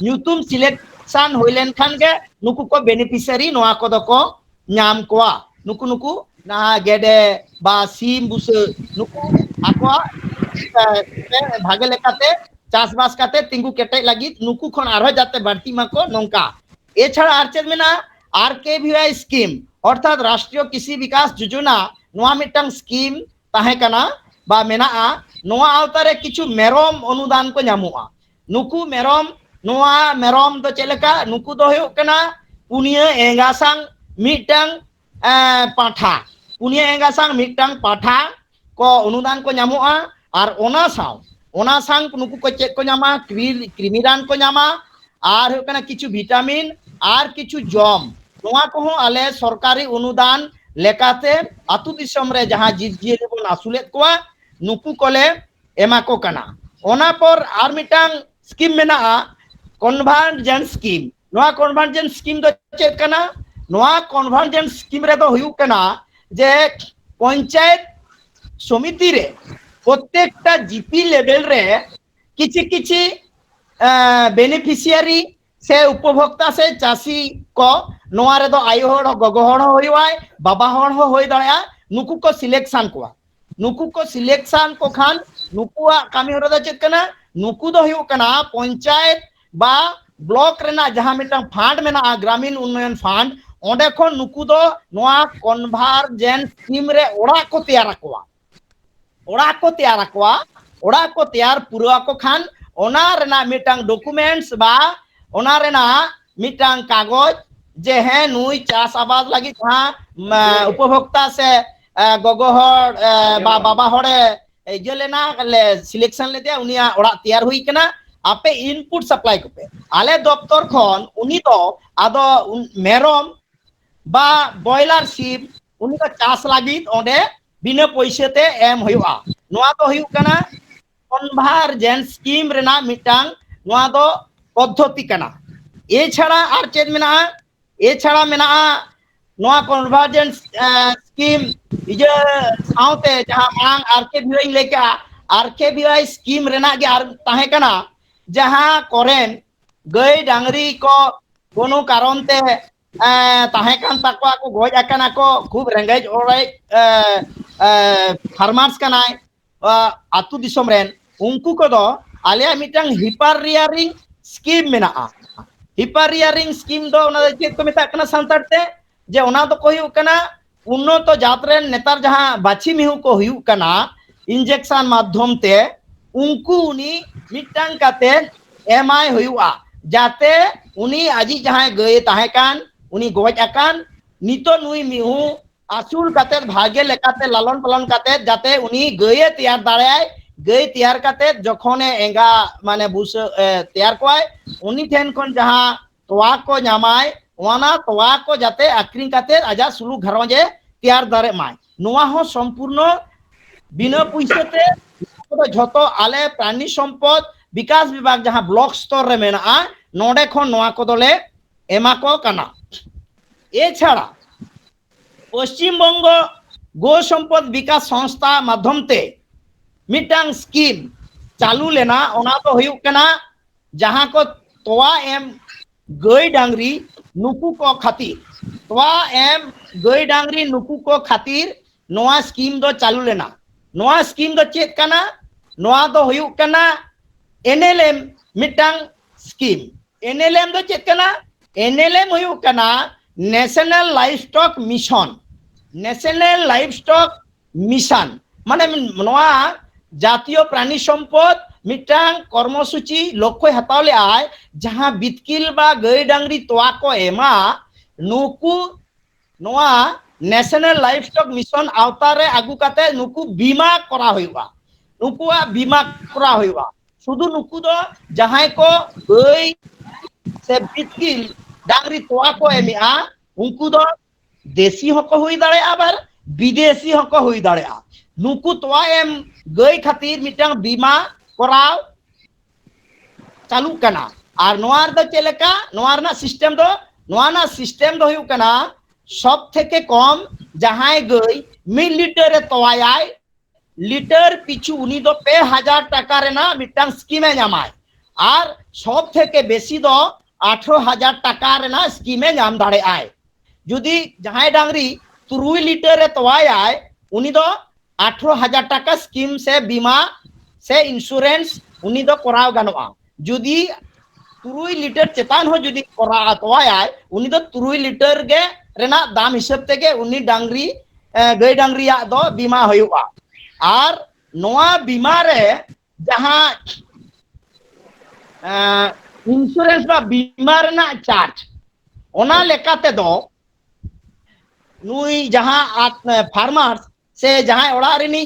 न्यूतुम सिलेक्शन होइलेन खान के नुकु को बेनिफिशियरी नवा को दो को नाम को नुकु नुकु ना गेडे बा सीम बुस नुकु आको भागे लेकाते चासबास काते तिंगु केटे लगी नुकु खन आरो जाते बाड़ती माको नोंका एछाड़ा आरचेद मेना आरकेवीवाई स्कीम अर्थात राष्ट्रीय कृषि विकास योजना नोआ मिटंग स्कीम ताहे कना बा मेना नोआ आवतारे किछु मेरम अनुदान को न्यामुआ नुकु मेरम नोआ मेरम दो चेलेका नुकु दो हुयो कना पुनिया एंगासांग मिटंग पाठा पुनिया एंगासांग मिटंग पाठा को अनुदान को न्यामुआ और ओना सांग नुकु को चेक को न्यामा क्रिमिरान को न्यामा और हुयो कना किछु विटामिन और किछु जम नोआ को हो आले सरकारी अनुदान लेकाते आतु दिसम रे जहां जीव बन आसुलेत कोआ नुकु कोले एमा को कना ओना पर आर मिटांग स्कीम मेना कन्वर्जेंस स्कीम नोआ कन्वर्जेंस स्कीम दो चेक कना नोआ कन्वर्जेंस स्कीम रे दो हुयो कना जे पंचायत समिति रे प्रत्येकटा जीपी लेवल रे किछि किछि बेनिफिशियरी से उपभोक्ता से चासी को नोआ रे दो आयो होड़ गगो होड़ होइवाय बाबा होड़ हो होय दळया नुकु को सिलेक्शन को खान नुकुआ कामी होड़ द चेक कना नुकु दो हुयो कना पंचायत बा ब्लॉक रेना जहां मिटन फंड मेना ग्रामीण उन्नयन फंड ओंडे खन नुकु दो नोआ कन्वर्जेंस स्कीम रे ओड़ा को तैयार ओड़ा को तैयार पूरा को खान ओना रेना मिटन डॉक्यूमेंट्स बा ओना रेना मिटन कागज जे है नुई चास आबाद लगी जहां उपभोक्ता से गगोहर बा बाबा हड़े जे लेना सिलेक्शन लेते उनिया ओड़ा तैयार हुई कना आपे इनपुट सप्लाई कोपे आले दफ्तर खन उनी तो आदो मेरम बा बॉयलर शिप उनी को चास लगी ओंडे बिना पैसेते एम हुआ नोआ तो हुई कना कन्वर्जेंस स्कीम रेना मिटांग नोआ दो पद्धति कना ए छाड़ा आर चेद मेना नोआ कन्वर्जेंस स्कीम इजे साउते जहां मांग आरकेवीवाई लेका आरकेवीवाई स्कीम रेना गे आर ताहे कना जहां करेन गई डांगरी को कोनो कारण ते ताहे कान ताकवा को गोज आकना को खूब रेंगेज ओराय फार्मर्स कनाय आतु दिसम रेन उनको को दो आलिया मिटंग हिपर रियरिंग स्कीम मेना हिपर रियरिंग स्कीम दो ओना चेक को मेता कना संतार ते जे ओना दो को हुयो कना उन्नत जात रेन नेतार जहां बाछी मिहु को हुयो कना इंजेक्शन माध्यम ते उनको उनी मिटंग काते एमआई हुआ जाते उनी आजी जहां गए ताहे कान उनी गोज आकान नितो नुई मिहु आसुल काते भागे लेकाते लालन पालन काते जाते उनी गए तैयार दाड़ाय गए तैयार काते जखने एंगा माने बुस तैयार कोय उनी ठेन कोन जहां तोवा को नामाय वाना तोवा को जाते आक्रिंग काते आजा सुलु घरजे तैयार दारे माय नोआ हो संपूर्ण बिना पैसेते झतो आले प्राणी सम्पद विकास विभाग जहां ब्लॉक स्तर रे मेना नोडे खन नोआ को दोले एमा को कना ए छाड़ा पश्चिम बंग गो सम्पद विकास संस्था माध्यम ते मिटांग स्कीम चालू लेना ओना तो हुयो कना जहां को तोवा एम गई डांगरी नुकु को खातिर तोवा एम गई डांगरी नुकु को खातिर नोआ स्कीम दो चालू लेना नोआ स्कीम दो चेक कना नोआ दो हुयो कना एनएलएम मिटांग स्कीम एनएलएम दो चेक कना एनएलएम हुयो कना नेशनल लाइवस्टॉक मिशन माने नोआ जातीय प्राणी सम्पद मिटांग कर्मसूची लक्ष्य हतावले आय जहां बितकिल बा गई डांगरी तोवा को एमा नुकु नोआ नेशनल लाइवस्टॉक मिशन आवतारे आगु काते नुकु बीमा करा हुआ नुकुआ बीमा करा हुआ शुद्ध नुकु दो जहां को गई से बितकिल डांगरी तोआ को एमिया उनको दो देसी हको हुई दाड़े आबार विदेशी हको हुई दाड़े आ नुकु तोआ एम गई खातिर मिटांग बीमा कराव चालू कना और नोआर दो चलेका नोआर ना सिस्टम दो हुई कना सब थे के कम जहां गई मिल लीटर तोआय लीटर पिछु उनी दो 2000 टाका रेना मिटांग स्कीमे नामाय और सब थे के बेसी दो 18000 टाका रेना स्कीमे नाम दाड़े आय जुदी जहां डांगरी 3 लीटर तोआय उनी दो 18000 टाका स्कीम से बीमा से इंश्योरेंस उनी दो कराव गानोआ जुदी 3 लीटर चेतान हो जुदी करा तोआय उनी दो 3 लीटर गे रेना दाम हिसाब तेगे उनी डांगरी गई डांगरी दो बीमा होयुआ और नोआ बीमा रे जहां इंश्योरेंस बा बीमा रेना चार्ज ओना लेकाते दो नुई जहां फार्मर्स से जहां ओड़ा रेनी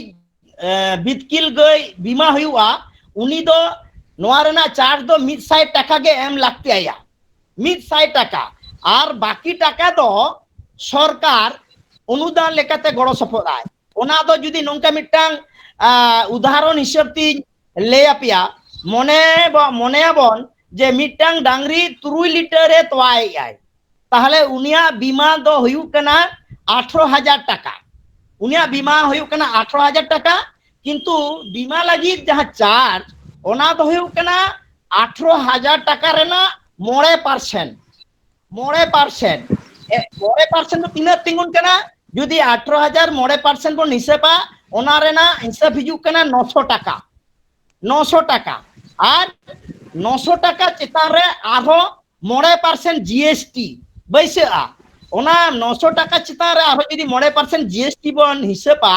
बितकिल गई बीमा हुआ उनी दो नोआ रेना चार्ज दो 100 टाका गे एम लागते आया 100 टाका और बाकी टाका दो सरकार अनुदान लेकाते गड़ो सपोदाय ओना दो जुदी नोंका मिटांग उदाहरण हिसाब ती ले आपिया मने बन जे मिटांग डांगरी 3 लीटर तोआय आय ताहले उनिया बीमा दो हुयु कना 18000 टाका उनिया बीमा हुयु कना 18000 टाका किंतु बीमा लगी जहां चार्ज ओना दो हुयु कना 18000 टाका रेना 9% 9% तो तीना तिंगुन कना जुदी 18000 9% बन हिसाबा ओना रेना हिसाब हिजु कना 900 टाका और 900 टाका चितान रे आरो 9% जीएसटी बैसेआ ओना 900 टाका चितान रे आरो जदी 9% जीएसटी बन हिसाबा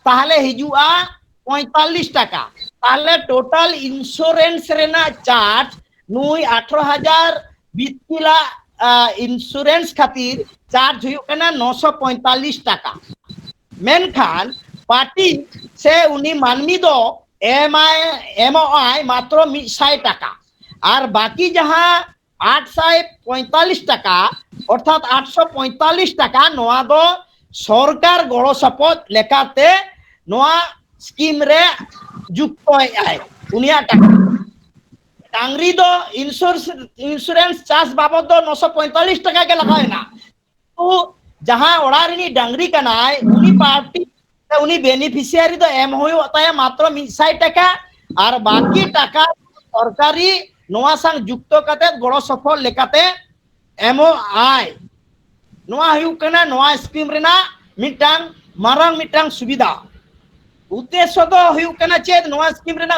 ताहले हिजुआ 45 टाका ताहले टोटल इंश्योरेंस रेना चार्ज नुई 18000 बितकिला इंश्योरेंस खातिर चार्ज हुई कना 945 टाका मेनखान पार्टी से उनी मानमी दो एमओआई मात्र 100 टाका और बाकी जहां 845 टाका अर्थात 845 टाका नोआ दो सरकार गड़ो सपोर्ट लेकाते नोआ स्कीम रे जुक्त आय उनिया टाका डांगरी दो इंश्योरेंस चार्ज बाबद दो 945 टाका के लगाए ना तो जहां ओड़ारिनी डांगरी कनाय उनी पार्टी उनी बेनिफिशियरी दो एम होय होता मात्र 100 टाका और बाकी टाका सरकारी नोआ संग जुक्त कते गड़ो सफल लेकाते एमओ आय नोआ हुयु कना नोआ स्कीम रेना मिटांग मारांग मिटांग सुविधा उद्देश्य दो हुयु कना चेद नोआ स्कीम रेना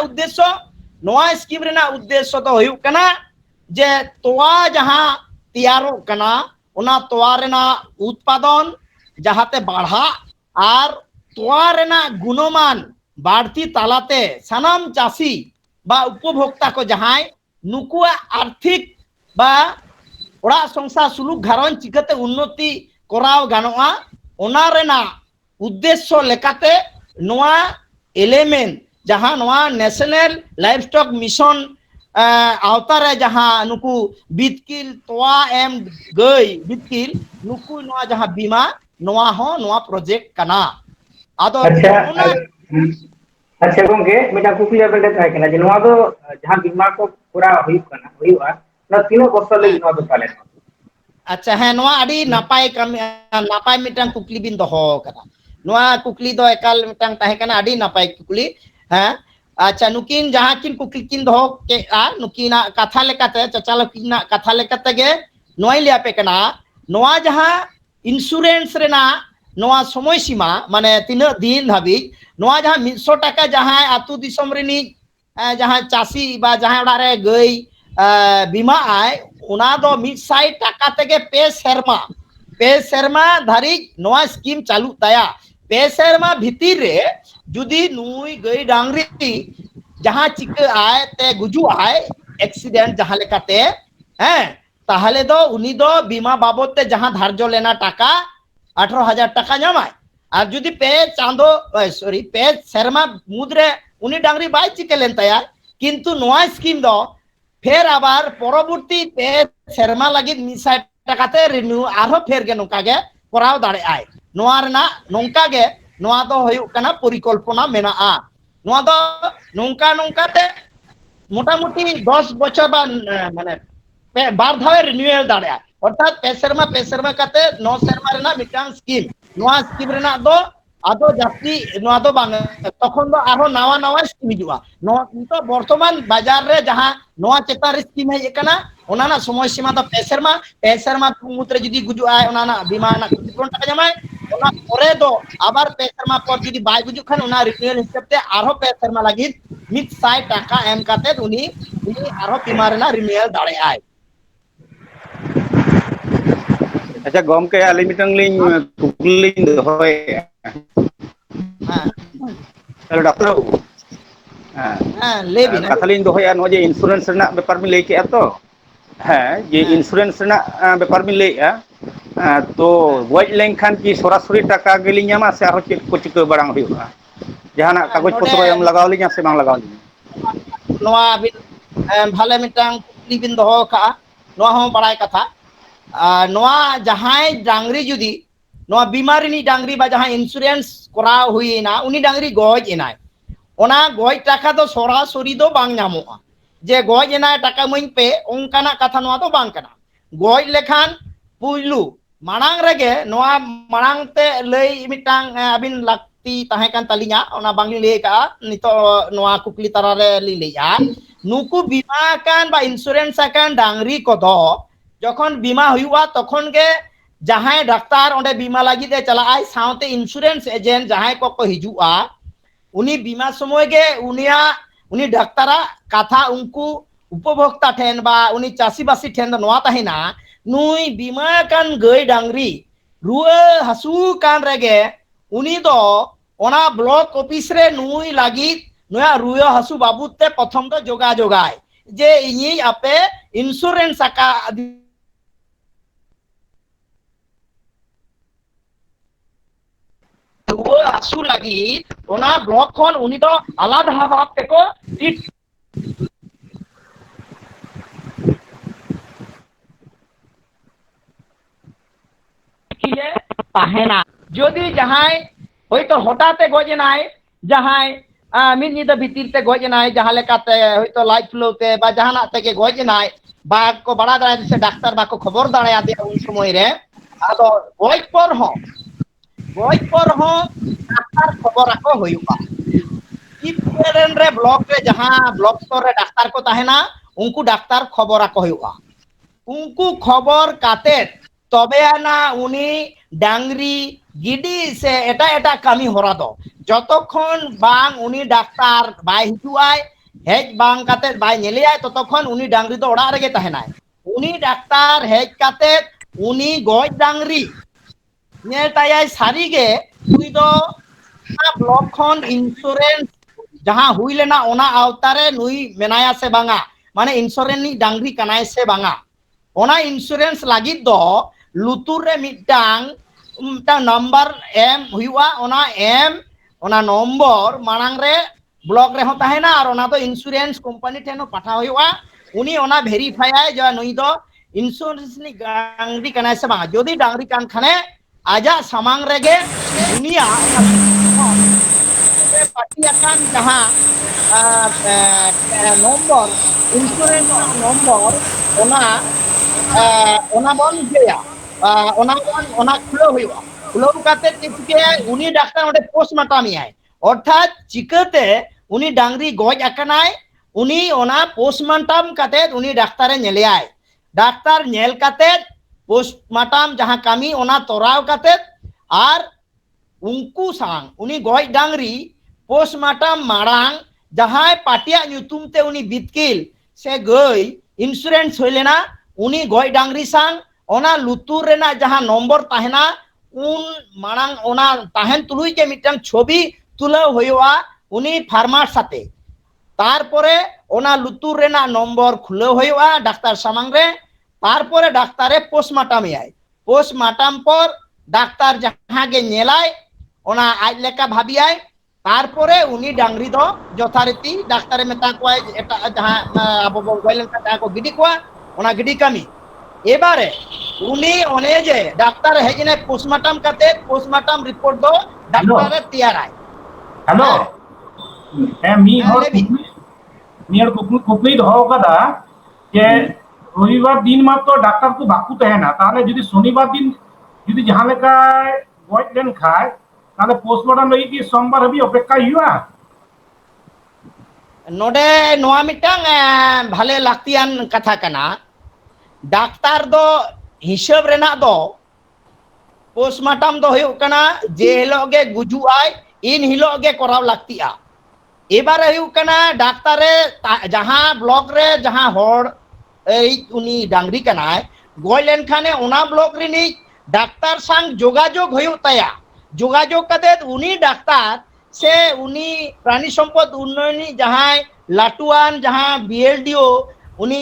उद्देश्य तो हुयु कना जे तोआ जहां तैयारो कना उना तोआ रेना उत्पादन जहाते बढ़ा और तोआ रेना गुणमान बाढ़ती तालाते सनाम चासी बा उपभोक्ता को जहां नुकुआ आर्थिक बा ओड़ा संसार सुलुक घरन चिकाते उन्नति कराव गानोआ ओना रेना उद्देश्य लेकाते नोआ एलिमेंट जहां नोआ नेशनल लाइवस्टॉक मिशन आवतारे जहां नुकु बितकिल तोआ एम गई बितकिल नुकु नोआ जहां बीमा नोआ हो नोआ प्रोजेक्ट कना आदो अच्छा गोंगे मिटा कुकुया बेले थाय कना जे नोआ दो जहां बीमा को पूरा हुईवा ना तीनो बस्तर ले नोआ दो पाले अच्छा है नोआ आडी नापाय मिटांग कुकली बिन दोहो कना नोआ कुकली दो एकाल मिटांग ताहे कना आडी नापाय कुकली है अच्छा नुकिन जहां किन कुकली किन दोहो के नुकिना कथा लेकाते चचालो किना कथा लेकाते गे नोई लियापे कना नोआ जहां इंश्योरेंस रेना नोआ समय सीमा माने तीन दिन धाबी नोआ जहां 100 टाका जहां आतु दिसम रेनी जहां चासी बा जहां ओड़ा रे गई बीमा आय उना दो 100 टाका तेगे पे शर्मा धारी नोआ स्कीम चालू ताया पे शर्मा भीतर रे जुदी नुई गई डांगरी जहां चिक आय ते गुजु आय एक्सीडेंट जहां लेकाते हैं ताहले दो उनी दो बीमा बाबद ते जहां धार्य लेना टाका 18000 टाका नामाय और जुदी पे चांदो पे शर्मा मुद्रे उनी डांगरी बाय चिके लेन ताया किंतु नोआ स्कीम दो फिर आबार परवर्ती पे सेरमा लगित 100 टाका ते रिन्यू आरो फिर गे नोका गे कराव दाड़े आय नोआ रना नोंका गे नोआ दो होयुक कना परिकल्पना मेनाआ नोआ दो नोंका नोंका ते मोटामुटी 10 बछर बा माने बार धावे रिन्यूअल दाड़े अर्थात पे सेरमा काते 9 सेरमा रेना मिटांग स्कीम नोआ स्कीम रेना दो आदो जास्ती नोआ दो बांग तखन दो आरो नावा नावा स्कीम हिजुआ नो तो वर्तमान बाजार रे जहां नोआ चेता स्कीम है कना ओनाना समय सीमा दो पे सेरमा मुद्रे जदी गुजु आय ओनाना बीमा ना क्षतिपूरण टाका जमाय ओना परे दो आबार पे सेरमा पर जदी बाय गुजु खान ओना रिन्यूअल हिसाब ते आरो पे सेरमा लागित 100 टाका एम काते उनी आरो बीमा रेना रिन्यूअल दाड़े आय अच्छा गमके आली मिटंग लिंग कुकली दोहय हां हेलो डॉक्टर हां ले बिना कथा लिंग दोहया नो जे इंश्योरेंस रना व्यापार में लेके आ तो हाँ ये इंश्योरेंस रना व्यापार में लेया तो गज लेंखान की सरासरि टाका गेली ᱧᱟᱢᱟ से आरो चेक को चिका बारांग हुआ जहाना कागज पत्र एम लगाव लिया से बांग लगाव लिया नोआ बिन भाले मिटांग कुकली बिन दोहो का नोआ हो बड़ाय कथा नोआ जहां डांगरी जुदी नोआ बीमारी नि डांगरी बा जहां इंश्योरेंस कराव हुईना उनी डांगरी गज एनाय ओना गज टाका दो सरासरि दो बांग ᱧᱟᱢᱚᱜᱼᱟ जे गज एनाय टाका मई पे ओंकाना कथा नोआ दो बांग कना गज लेखान पुइलु मांग रेगे नोआ मांग ते लई मिटांग अबिन लाक्ति ताहे कान तालिया ओना बांग ले का नितो नोआ कुकली तारा रे लि लेया नुकु बीमा कान बा इंश्योरेंस कान डांगरी को दो जखन बीमा हुआ तखन के जहां डाक्तार ओंडे बीमा लगी दे चला आय साउते इंश्योरेंस एजेंट जहां को हिजुआ उनी बीमा समय गे उनी डाक्तारा कथा उनको उपभोक्ता ठेन बा उनी चासी बासी ठेन नोआ ताहिना नुई बीमा कान गई डांगरी रुआ हसू कान रेगे उनी दो ओना ब्लॉक ऑफिस रे नुई लगी नुया रुआ हसू बाबूत ते प्रथम दो जोगा जोगाय जे इनी आपे इंश्योरेंस आका रुआ हसू लगी ओना ब्लॉक खन उनी दो आलादा भाव ते को ताहेना जदि जहां होइतो हठाते गजनाय जहां मिद निदा भितिर ते गजनाय जहां लेकाते होइतो लाइफ फ्लो ते बा जहाना ते के गजनाय बा को बड़ा दाय से डाक्टर बा को खबर दाया दे उन समय रे आदो गज पर हो डाक्तार खबर को होयुका इपरेन रे ब्लॉक रे जहां ब्लॉक स्तर रे डाक्तार को ताहेना उनको डाक्तार खबर को होयुका उनको खबर काते तबे आना उनी डांगरी गिडी से एटा एटा कमी होरा दो जतक्षण बांग उनी डाक्तार बाय हिजुआय हेज बांग काते बाय नेलियाय ततक्षण उनी डांगरी दो ओड़ा रेगे ताहेनाय उनी डाक्तार हेज काते उनी गज डांगरी नेल तायाय सारीगे उनी दो ब्लॉक खन इंश्योरेंस जहां हुई लेना ओना आवतारे नुई मेनाया से बांगा माने इंश्योरेंस नि डांगरी कनाय से बांगा ओना इंश्योरेंस लागि दो लुतुर रे मिटांग नंबर एम हुआ ओना नंबर मांग रे ब्लॉक रे हो ताहेना और ओना दो इंश्योरेंस कंपनी ठेनो पाठा हुआ उनी ओना वेरीफाई आय जो नुई दो इंश्योरेंस नि डांगरी कनाय से बांगा जदी डांगरी कान खाने आजा सामांग रेगे उनिया पाटिया कान जहां नंबर इंश्योरेंस नंबर ओना बन गया ओना खुलो काते चिके उनी डाक्तार ओडे पोस्टमार्टम आय अर्थात चिकते उनी डांगरी गज आकनाय उनी ओना पोस्टमार्टम काते उनी डाक्तारे नेलेयाय डाक्तार नेल काते पोस्टमार्टम जहां कामी ओना तोराव काते आर उनको सांग उनी गज डांगरी पोस्टमार्टम मारांग जहां पाटिया ᱧᱩᱛᱩᱢ ते उनी बितकिल से गई इंश्योरेंस होइलेना उनी गज डांगरी सांग ओना लुतुर रेना जहां नंबर ताहेना उन मारांग ओना ताहेन तुलुई के मिटन छवि तुला होयवा उनी फार्मार साथे तार परे ओना लुतुर रेना नंबर खुला होयवा डाक्तार सामांग रे तार परे डाक्तारे पोस्टमार्टम आय पोस्टमार्टम पर डाक्तार जहां गे नेलाय ओना आज लेका भाबियाय তারপরে উনি ডাংরি দো যথারীতি ডাক্তারে মেতা কোয়া এটা যাহা আবো বলেন তা কো গিডি কোয়া ওনা গিডি কামি এবারে উনি অনে যে ডাক্তার হেজনে পোস্টমর্টম কাতে পোস্টমর্টম রিপোর্ট দো ডাক্তারে তৈয়ারাই हेलो मी हाँ, और लेबी। कुकली दो कदा जे रविवार दिन मात्र डाक्टर को बाकू तहना ताहले जुदी शनिवार दिन जुदी जहां लेका गज लेन खाय ताहले पोस्टमार्टम लगी कि सोमवार हबी अपेक्षा हुआ नोडे नोआ मिटांग भाले लाक्तियान कथा कना डाक्तार दो हिसाब रेना दो पोस्टमार्टम दो हुयुग कना जे हिलोगे गुजु आय इन हिलोगे कराव लाक्तिया एबारे हुयुग कना डाक्तारे जहां ब्लॉक रे जहां होड़ उनी डांगरी कनाय गय लेन खाने ओना ब्लॉक रिनी डाक्तार संग जोगाजोग हुयुग ताया जोगाजोग कते उनी डाक्तार से उनी प्राणी सम्पद उन्नयनी जहां लाटुआन जहां बीएलडीओ उनी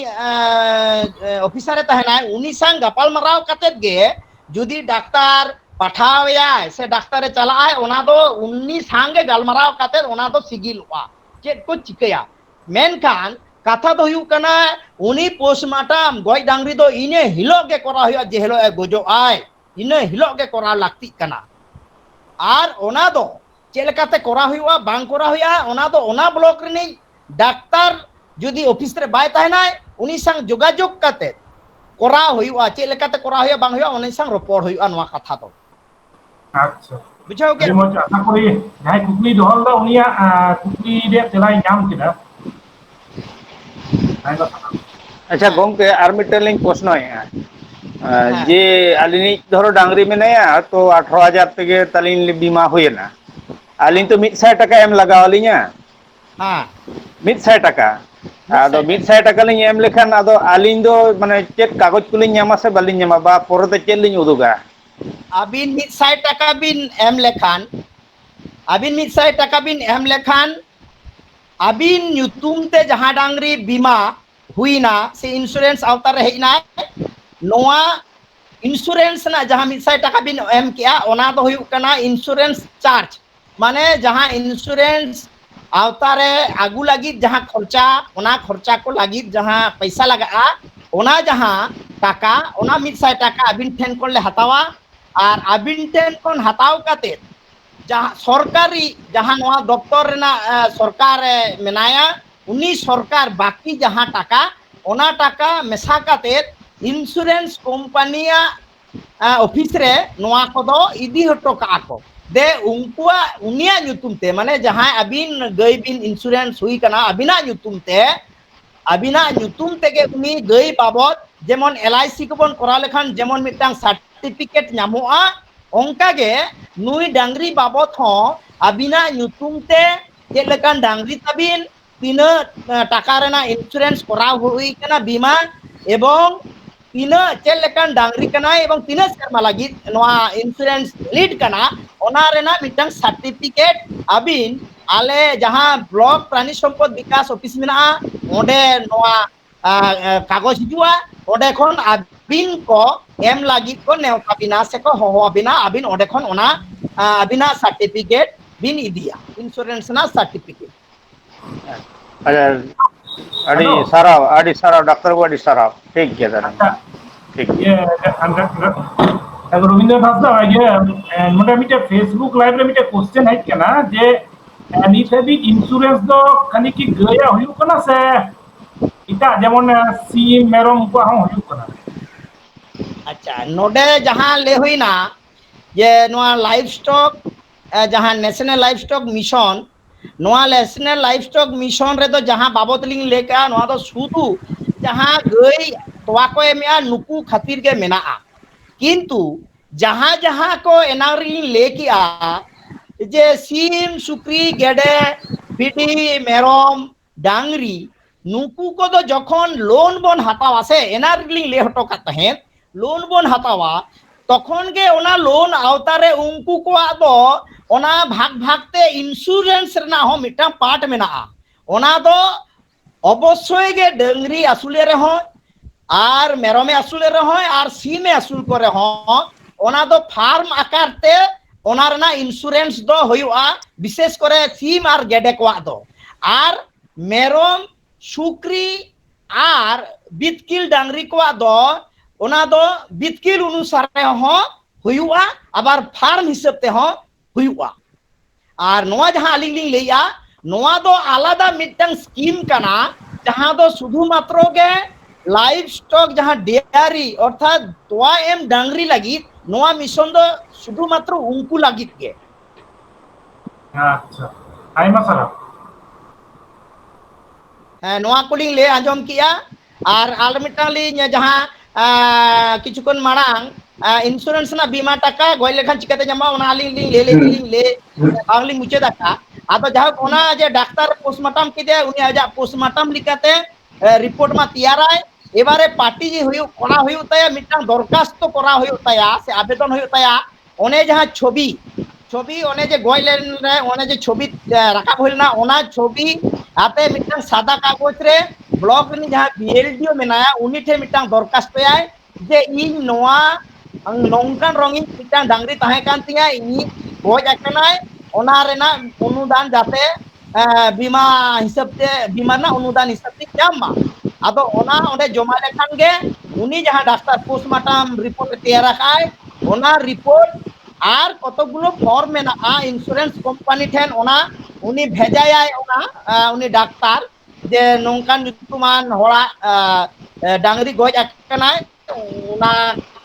ऑफिसर तहनाय उनी संग गपाल मराव कते गे जुदी डाक्तार पाठावया से डाक्तार चलाय ओना दो उन्नी संगे गालमराव कते ओना दो सिगिलवा चेत को चिकया मेनखान कथा दो हुयुग कना उनी पोस्टमार्टम गय डांगरी दो इने हिलो गे करा हुया जे हिलो गोजो आय इने हिलो गे करा लाक्ति कना आर ओना दो चेलकाते करा हुआ बांग करा हुआ ओना दो ओना ब्लॉक रे डाक्तार जुदी ऑफिस रे बाय तहनाय उनी संग जोगाजोग कते करा हुआ चेलकाते करा हुआ बांग हुआ उनी संग रपड़ हुआ नवा कथा दो अच्छा बुझाओ गे अभी मज आशा करी जहां कुकली दोहल दा उनिया कुकली रे तेलाई नाम किदा अच्छा गोंके आर मिटल लिंग प्रश्न है जे आलिनी धरो डांगरी मेनाया तो 18,000 तेगे तालिन बीमा होयना आलिन तो 100 टाका एम लगाव लिया हां 100 टाका आदो 100 टाका लिंग एम लेखान आदो आलिन दो माने चेक कागज कुलिन ᱧᱟᱢᱟ से बालिन ᱧᱟᱢᱟ बा पोरते चेक लिंग उदुगा अबिन 100 टाका बिन एम लेखान अबिन 100 टाका बिन एम लेखान अबिन nyutum te जहां डांगरी बीमा हुईना से इंश्योरेंस आवता रहेना नोआ इंश्योरेंस ना जहां 100 टाका बिन एम किया ओना दो हुयुग कना इंश्योरेंस चार्ज माने जहां इंश्योरेंस आवता रे आगु लगी जहां खर्चा ओना खर्चा को लगी जहां पैसा लगा ओना जहां टाका ओना 100 टाका अबिन ठेन कोन ले हतावा और अबिन ठेन कोन हताव काते जहां सरकारी जहां नोआ दफ्तर रेना सरकार मेनाया उनी सरकार बाकी जहां टाका ओना टाका मेसा काते इंश्योरेंस कंपनिया ऑफिस रे नोआ कोदो इदी हटो काको दे उनकुआ उनिया nyutum ते माने जहां अबिन गई बिन इंश्योरेंस हुई कना अबिना nyutum तेगे उनी गई बाबद जेमन एलआईसी को बन करा लेखान जेमन मिटांग सर्टिफिकेट ᱧᱟᱢᱚᱜᱼᱟ ओंका गे नुई डांगरी बाबद हो अबिना nyutum ते जे लेकान डांगरी तबिन तीना टाका रेना इंश्योरेंस करा हुई कना बीमा एवं तीना चे लेकान डांगरी कना एवं तीना शर्मा लगी नोआ इंश्योरेंस लीड कना ओना रेना मिटांग सर्टिफिकेट अबिन आले जहां ब्लॉक प्राणी सम्पद विकास ऑफिस मेना ओडे नोआ कागज हिजुआ ओडे खन अबिन को एम लगी को नेवता बिना से को हो बिना अबिन ओडे खन ओना अबिना सर्टिफिकेट बिन इदिया इंश्योरेंस ना सर्टिफिकेट अच्छा आड़ी सारा डॉक्टर को आड़ी सारा ठीक है दादा ठीक ये रविंद्र हांसदा ये नोडे मिटे फेसबुक लाइव रे मिटे क्वेश्चन है केना जे नित हबी इंश्योरेंस दो खाली की गया हुयु कना से इटा जेमन सी मेरम को हम हुयु कना अच्छा नोडे जहां ले हुईना ये नोआ लाइफ स्टॉक जहां नेशनल लाइफ स्टॉक मिशन नोआ नेशनल लाइफ स्टॉक मिशन रे तो जहां बाबत लिंग लेका नोआ तो सुदु जहां गई तोवा को एमिया नुकु खातिर के मेना किंतु जहां जहां को एनारी लेकिया जे सीम सुक्री गेडे बिडी मेरम डांगरी नुकु को तो जखन लोन बन हतावा से एनारी ले हटो काते हैं लोन बन हतावा तखन के ओना लोन आवतारे उनको को आदो ओना भाग भागते इंश्योरेंस रेना हो मिटा पार्ट मेना ओना दो अवश्य गे डंगरी असुले रे हो आर मेरमे असुले रे हो आर सीमे असुल करे हो ओना दो फार्म आकार ते ओना रेना इंश्योरेंस दो हुआ विशेष करे सीम और गेडे को दो और मेरम सुक्री और बितकिल डांगरी को दो ओना दो बितकिल अनुसार हो हुआ आबार फार्म हिसाब ते हो हुआ और नोआ जहां अलिंग लिंग लेया नोआ दो आलादा मिटन स्कीम कना जहां दो शुधु मात्र गे लाइव स्टॉक जहां डेयरी अर्थात तोआ एम डांगरी लगी नोआ मिशन दो शुधु मात्र उनको लगी के अच्छा आइमा सारा नोआ कुलिंग ले आंजम किया और आल मिटन लिंग जहां किछुकन मारांग इंश्योरेंस ना बीमा टाका गय लेखान चिकाते जमा ओना आलिंग लिंग ले आंगलिंग मुचे दाका आतो जहां ओना जे डाक्टर पोस्टमार्टम किदे उनी आजा पोस्टमार्टम लिखाते रिपोर्ट मा तैयाराय एबारे पार्टी जी हुयु कोना हुयु ताया मिटन दरखास्त करा हुयु ताया से आवेदन हुयु ताया ओने जहां छवि ओने जे गय लेन रे ओने जे छवि राखा होइलना ओना छवि आते मिटन सादा कागज रे ब्लॉक रे जहां बीएलडीओ मेनाया उनी ठे मिटन दरखास्त आय जे इन नोआ नौकान रंगी मिटन डांगरी ताहे कान तिया इन गज आकनाय ओना रेना अनुदान जाते बीमा हिसाब ते बीमा ना अनुदान हिसाब ते जामा आदो ओना ओंडे जमा लेखान गे उनी जहां डाक्टर पोस्टमार्टम रिपोर्ट तैयार राखाय ओना रिपोर्ट आर कतगुलो फॉर्म मेना इंश्योरेंस कंपनी ठेन ओना उनी भेजाय ओना उनी डाक्टर जे नौकान जुतुमान होड़ा डांगरी गज आकनाय ओना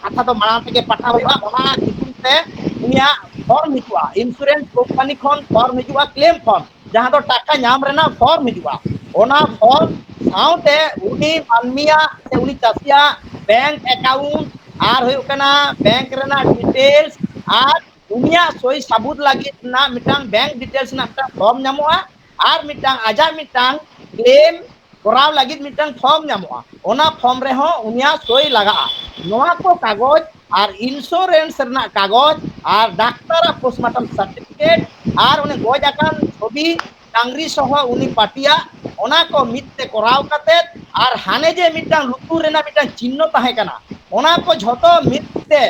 कथा तो माना के पठा हुआ ओना कितुम ते उनिया फॉर्म हिजुआ इंश्योरेंस कंपनी खन फॉर्म हिजुआ क्लेम फॉर्म जहां तो टाका नाम रेना फॉर्म हिजुआ ओना फॉर्म साउते उनी मानमिया से उनी चासिया बैंक अकाउंट आर हुयु कना बैंक रेना डिटेल्स आर उनिया सोई सबूत लगी ना मिटांग बैंक डिटेल्स ना फॉर्म नामोआ आर मिटांग आजा मिटांग क्लेम कराव लगी मिटांग फॉर्म नामोआ ओना फॉर्म रे हो उनिया सोई लगा नोआ को कागज और इंश्योरेंस रेना कागज और डाक्टर पोस्टमार्टम सर्टिफिकेट और उनी गज आकान छवि डांगरी सह उनी पाटिया ओना को मित्ते कराव काते और हाने जे मिटांग लुतुर रेना मिटांग चिन्ह ताहे कना ओना को झोतो मित्ते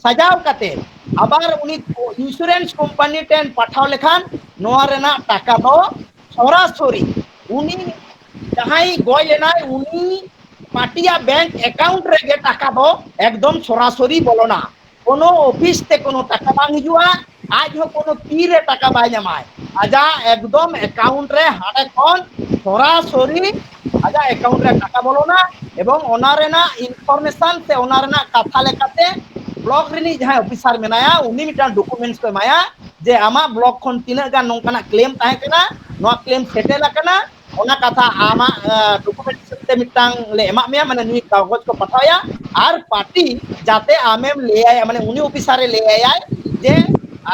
सजाव काते आबार उनी इंश्योरेंस कंपनी टेन पठाव लेखान नोआ रेना टाका दो सरासरी उनी जहाई गय लेनाय उनी पाटिया बैंक अकाउंट रे गे टाका दो एकदम सरासरी बोलोना कोनो ऑफिस ते कोनो टाका बांग हिजुआ आज हो कोनो ती रे टाका बाय नामाय आजा एकदम अकाउंट रे हाडे कोन सरासरी आजा अकाउंट रे टाका बोलोना एवं ओना रेना इनफॉरमेशन से ओना रेना कथा लेकाते ब्लॉक रेनी जहां ऑफिसर मेनाया उनी मिटान डॉक्यूमेंट्स को माया जे आमा ब्लॉक खन तिना गान नोंकाना क्लेम ताहे कना नोआ क्लेम सेटेल कना ओना कथा आमा डॉक्यूमेंट्स ते मिटांग ले एमा मेया माने नुई कागज को पठाया और पार्टी जाते आमेम ले आया माने उनी ऑफिसर ले आया जे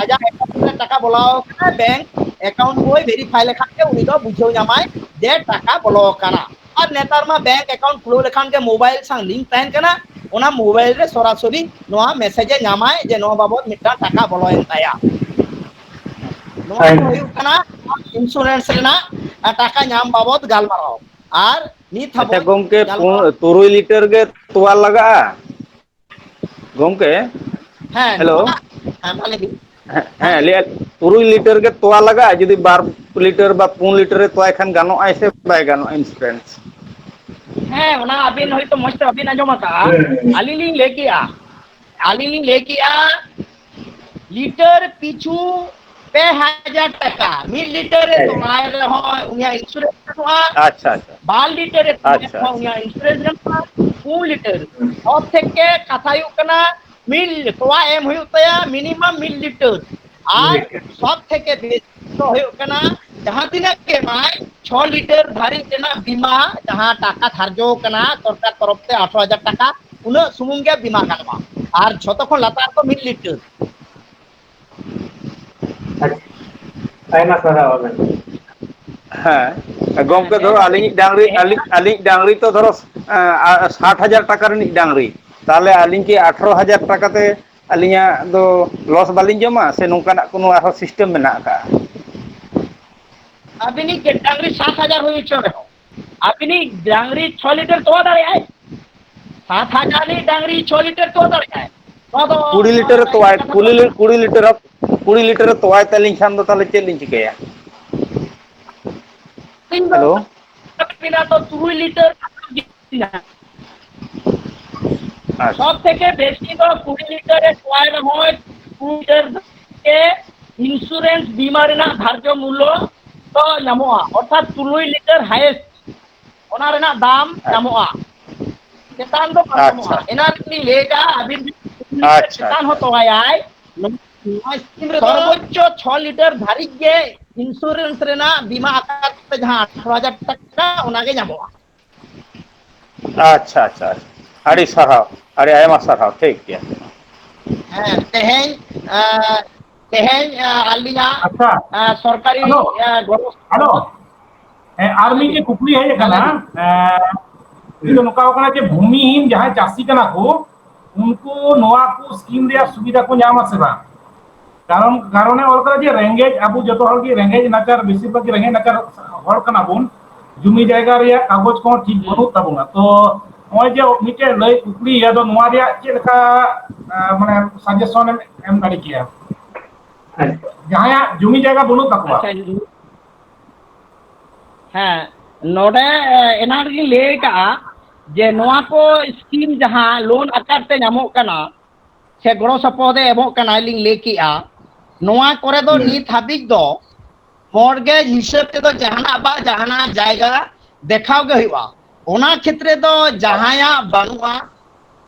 आजा अकाउंट रे टाका बोलाओ कना बैंक अकाउंट बोय वेरीफाई लेखान के उनी दो बुझो जामाय जे टाका बोलो कना और नेतार मा बैंक अकाउंट खुलो लेखान के मोबाइल संग लिंक तहन कना ओना मोबाइल रे सरासरी नोआ मैसेज नामाय जे नो बाबत मिटा टाका बोलोयन ताया नोआ होय कना इंश्योरेंस रेना टाका नाम बाबत गालमाराव और नित हबो अच्छा गोमके 3 लीटर गे तोवा लगा गोमके हां हेलो हां माने हाँ ले 3 लीटर के तोवा लगा जुदी 2 लीटर बा 4 लीटर रे तोवा खान गानो आय से बाय गानो इंश्योरेंस हाँ ओना अबिन होय तो मस्त अबिन आजमा का आलिलिंग लेके आ लीटर पिछु 2000 टाका मिल लीटर रे तो आय रे हो उनिया इंश्योरेंस तो अच्छा अच्छा 12 लीटर रे अच्छा, तो उनिया इंश्योरेंस रे 2 लीटर और थेके कथा यु कना मिल तोवा एम हुय तया मिनिमम मिल लीटर और सब थेके बेसी तो हुय कना जहां तिना के माय 6 लीटर धारी तेना बीमा जहां टाका धार्जो कना सरकार तरफ से 18000 टाका उन सुमुंग के बीमा गानवा और छतो खन लातार तो मिल लीटर आइमा सारा होबेन हाँ गोमके धरो आलिंग डांगरी तो धरो 60000 टाका रनी डांगरी ताले आलिंग की 18000 टाका ते आलिंगा दो लॉस बालिंग जमा से नोकाना कोनो आरो सिस्टम मेना का अबिनी के डांगरी 7000 हुई चोरे अबिनी डांगरी 6 लीटर तो दाड़े आए 7000 नी डांगरी 6 लीटर तो दाड़े आए 20 লিটার তোয়ায় 20 লিটার তোয়ায় তালিং খান দো তাহলে চেক লিং চিকায়া হ্যালো বিনা তো 2 লিটার আচ্ছা সব থেকে বেশি তো 20 লিটারের কয়েল হয় 2 লিটার কে ইন্স্যুরেন্স বিমা রেনাক ধার্য মূল্য তো নামোয়া অর্থাৎ 2 লিটার হাইয়েস্ট ওনা রেনাক দাম নামোয়া চেতান do bang আচ্ছা namoa enar ni lega abin আচ্ছা চেতান হতো ay সর্বোচ্চ 6 লিটার ধারি গে ইন্স্যুরেন্স রেনা বিমা আকারে যাহা 18,000 টাকা ওনাকে নামোয়া আচ্ছা আচ্ছা আরে সারাও আরে আয়মা সারাও ঠিক গিয়া তেহেন তেহেন আলিয়া আচ্ছা সরকারি হ্যালো গড় হ্যালো আর মিटे कुकली है kana itu noka kana je bhumihin jahan chasi kana ko unko noa ko scheme rea subida ko nyama se ba karone or kara je rengej abu joto hor ki rengej nachar besir bag rengej nachar hor kana bun jumi jayga rea kagoj ko ঠিক banut tabuna to noy je mite lay kukli ya do noa rea che leka mane suggestion em dali kiya jahan jumi jayga banut takwa হ্যাঁ নোডে এনার্জি লেকা যে নোয়া কো স্কিম যাহা লোন আকারতে নামক কানা সে গড় সপদে এমক কানা লিং লেকিয়া নোয়া করে দো নিত হাবিক দো মর্গেজ হিসাব তে দো জাহানা বা জাহানা জায়গা দেখাও গে হইবা ওনা ক্ষেত্রে দো জাহায়া বানুয়া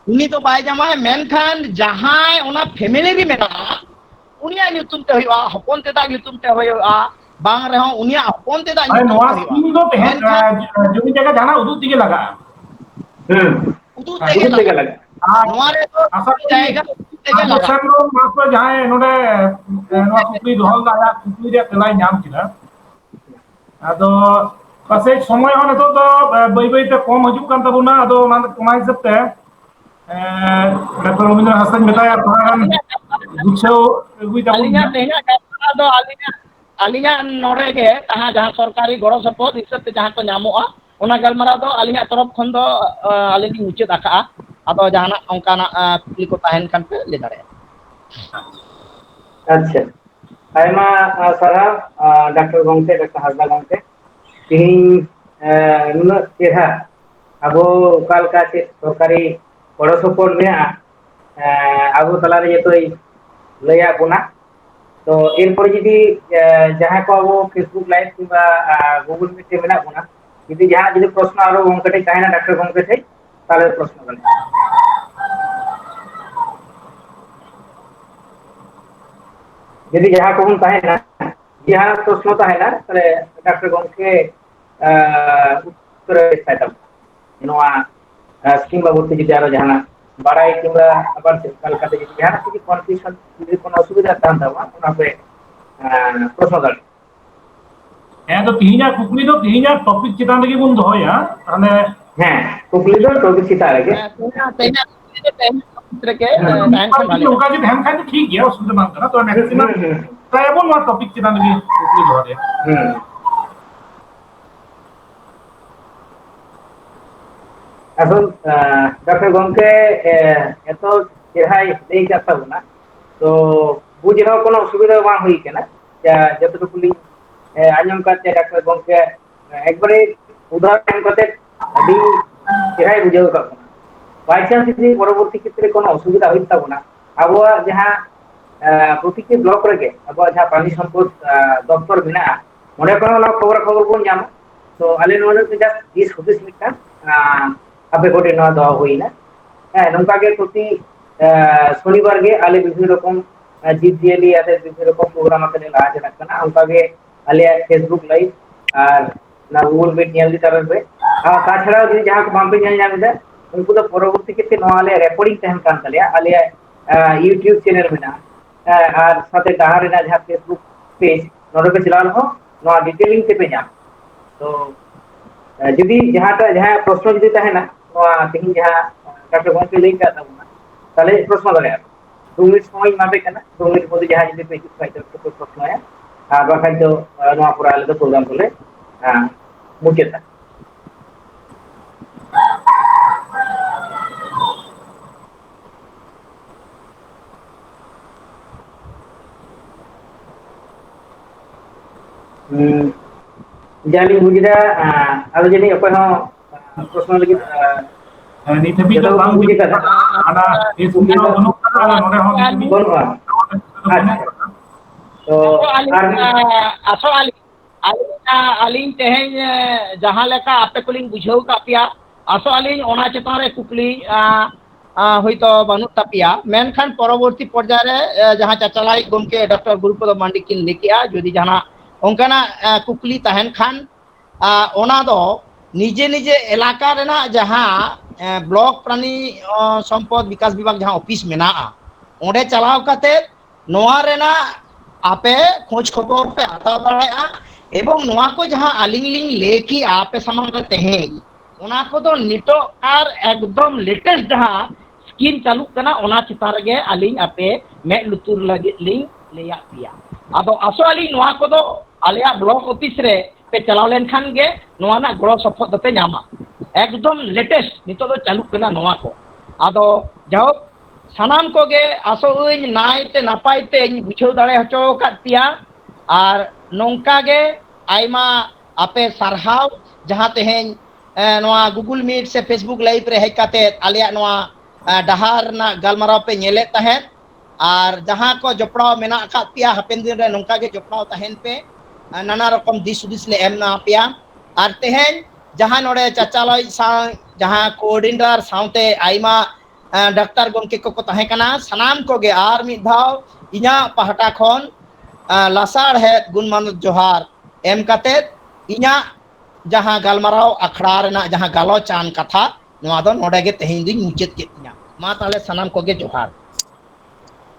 উনি তো বাই জামায় মেনখান জাহায় ওনা ফ্যামিলি রি মেনা উনিয়া নিতুম তে হইবা হপন তে দা নিতুম তে হইবা bang rehong unia hopon te da अरे नोआ स्कीम दो तहन जमी जगह जाना उदू दिगे लगा utu tege laga noa re to Asha jayega tege laga सेंट्रो मास्टर जहां नोडे नोआ कुकली दोहल दा कुकली रे तेलाई नाम किना आदो पासे समय हो नतो तो बई बई ते कम हजु कान तबुना आदो ओना हिसाब ते डॉक्टर रविंद्र हासन बताया थोड़ा गुछो गुई alinya तबुना tehnya kata do alinya nore ge taha jaha sarkari goro sapot hisab te jaha ko nyamoa ona galmara do alinya torof khon do alini mucet aka ado jahana ongkana kuli ko tahen kan pe le dare अच्छा आयमा सारा डॉक्टर गंगते डॉक्टर हाजदा गंगते तीन नुना चेहरा अबो काल का चे सरकारी गड़ो सपोर्ट में अबो तलारे ये तो लया बुना तो एरपर जदि जहाँ को अब फेसबुक लाइव कि गूगल मीट में बुना जदि जहाँ जदि प्रश्न आरो गंगते चाहे डॉक्टर गंगते थे ताले प्रश्न करें यदि जहाँ को ताहेना जहाँ प्रश्न ताहेना ताले डॉक्टर गंगते उत्तर देता नोआ स्कीम बाबत जदि आरो जहाँ बाराई किंबा आबार कल काते जदि जहाँ से कन्फ्यूजन जदि कोनो असुविधा तान दावा ओना पे प्रश्न करें तो तिहिना कुकली दो तिहिना टॉपिक चितान लगी बुन दोया ताने हाँ कुकली दो टॉपिक चिता लगे tehnya चित्र के tahen kan bale लोका जे ध्यान खाते ठीक है उसमें बात करना तो मैक्सिमम काय बोल वा टॉपिक चितान लगी कुकली दो दे এখন ডক্টর গমকে এত চেহাই দেই কথা না তো বুঝিনো কোনো অসুবিধা বা হই কেনা যতটুকু আঞ্জম কাছে ডক্টর গমকে একবারে উদাহরণ করতে আদি চেহাই বুঝাও কাকু বাই চান্স যদি পরবর্তী ক্ষেত্রে কোনো অসুবিধা হই থাকো না আবহাওয়া যাহা প্রতিটি ব্লক রেগে আবহাওয়া যাহা প্রাণী সম্পদ দপ্তর বিনা মনে করো না খবর বন জানো তো আলে নোলে তো জাস্ট দিস হুদিস মিটা আপে কোটে না দেওয়া হই না হ্যাঁ নৌকাকে প্রতি শনিবার গে আলে বিভিন্ন রকম জীব জিয়ালি আছে বিভিন্ন রকম প্রোগ্রাম আছে লাজ রাখতে না নৌকাকে আলে ফেসবুক লাইভ আর না গুগল মিট নিয়ে দিতে পারবে আর তাছাড়াও যদি যাহা বাম্পে নিয়ে যাবে দেয় उनको तो परवर्ती के नोआले रेकॉर्डिंग तहन कान तलिया आले यूट्यूब चैनल में ना और साथे डहार ना जहां फेसबुक पेज नोडे पे चलाल हो नोआ डिटेलिंग ते पे जा तो यदि जहां प्रश्न यदि तहे ना नोआ तिहिन जहां डॉक्टर गंके लेई का तबना ताले प्रश्न करे 2 मिनट समय माबे कना 2 मिनट मধ্যে जहां यदि पे तो प्रश्न है আর বাকি তো নয়া পুরা আলে তো প্রোগ্রাম বলে মুকেতা जाली बुझदा अब जनी अपन हो प्रश्न लगी ᱱᱤᱛ ᱦᱟᱹᱵᱤᱡ ᱫᱚ ᱡᱚᱛᱚ ᱵᱟᱝ ᱵᱩᱡᱽ ᱠᱟᱫᱟ ᱚᱱᱟ ᱯᱷᱮᱥᱵᱩᱠ ᱨᱮ ᱵᱟᱹᱱᱩᱜ ᱠᱟᱫᱟ ᱱᱚᱰᱮ ᱦᱚᱸ ᱱᱤᱛ ᱦᱟᱹᱵᱤᱡ ᱵᱟᱹᱱᱩᱜᱼᱟ ᱟᱪᱪᱷᱟ तो asal aling teheng jahan leka ape kuling bujhau ka pia asal aling ona chetan re kukli hoito banut tapia menkhan poroborti porjay re jahan chachalai gomke Dr. Gurupad Mandi kin likia jodi jana onkana kukli tahen khan ona do nije nije elaka rena jahan blok prani sampod bikas bibag jahan office menaa onde chalaw kate noa rena ape खोज खबर पे आता दाड़ा एवं नोआ को जहां अलिंग लिंग लेकी आपे सामान रे तेहें ओना को दो नितो आर एकदम लेटेस्ट जहां स्कीम चालू कना ओना चितार गे अलिंग आपे मे लुतुर लगे लिंग लेया पिया आदो असो अलिंग नोआ को दो आलिया ब्लॉक ऑफिस रे पे चलाव लेन खान गे नोआ ना गड़ो सफल दते न्यामा एकदम लेटेस्ट नितो दो चालू कना नोआ को आदो जाओ सानाम को गे आसो नाइते नापाइते बुझाव दाड़े हचो काट पिया और नौका गे आयमा आपे सरहाव जहां तेहें नोआ गूगल मीट से फेसबुक लाइव रे हेज काते आलिया नोआ डहार ना गालमाराव पे नेले तहें और जहां को जपड़ाव मेना का पिया हपेन दिन रे नौका गे जपड़ाव तहें पे नाना रकम दिस उदिस ले एम ना पिया और तेहें जहां नोडे चाचालय सा जहां कोऑर्डिनेटर साउते आयमा डाक्टर गमके को तहें कना सनाम को गे आर मिद धाव इना पहटा खन लासाड़ है गुणमान जोहार एम कते इना जहां गालमाराव अखड़ा रेना जहां गालोचान कथा नोआ दो नोडे गे तेहें दिन मुचेत केतिया मा ताले सनाम को गे जोहार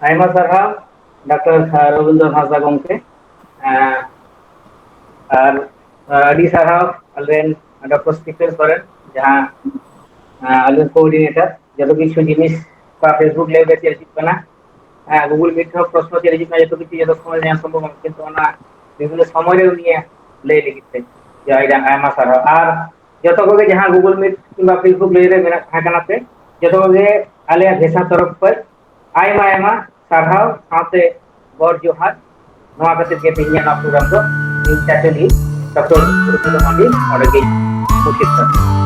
आयमा सरहा डॉक्टर रविंद्र हांसदा गमके और अडी सरहा अलेन डॉक्टर स्टीफन सोरेन जहां अलेन कोऑर्डिनेटर जतो किछु जिनिस का फेसबुक लाइव रे चर्चित कना गूगल मीट में प्रश्न चर्चित ना जतो किछु जतो समय न्याय संभव किंतु ना विभिन्न समय रे उनिया ले लिखते जायदा आयमा सरहा और जतो को जहां गूगल मीट किंबा फेसबुक लाइव रे मेना थाकना पे जतो को आले भेसा तरफ पर आयमा आयमा सरहाव साथे गौर जोहार नोआ कते के तिनिया ना प्रोग्राम दो इन चैटली डॉक्टर गुरुप्रसाद मांडी और के मुख्य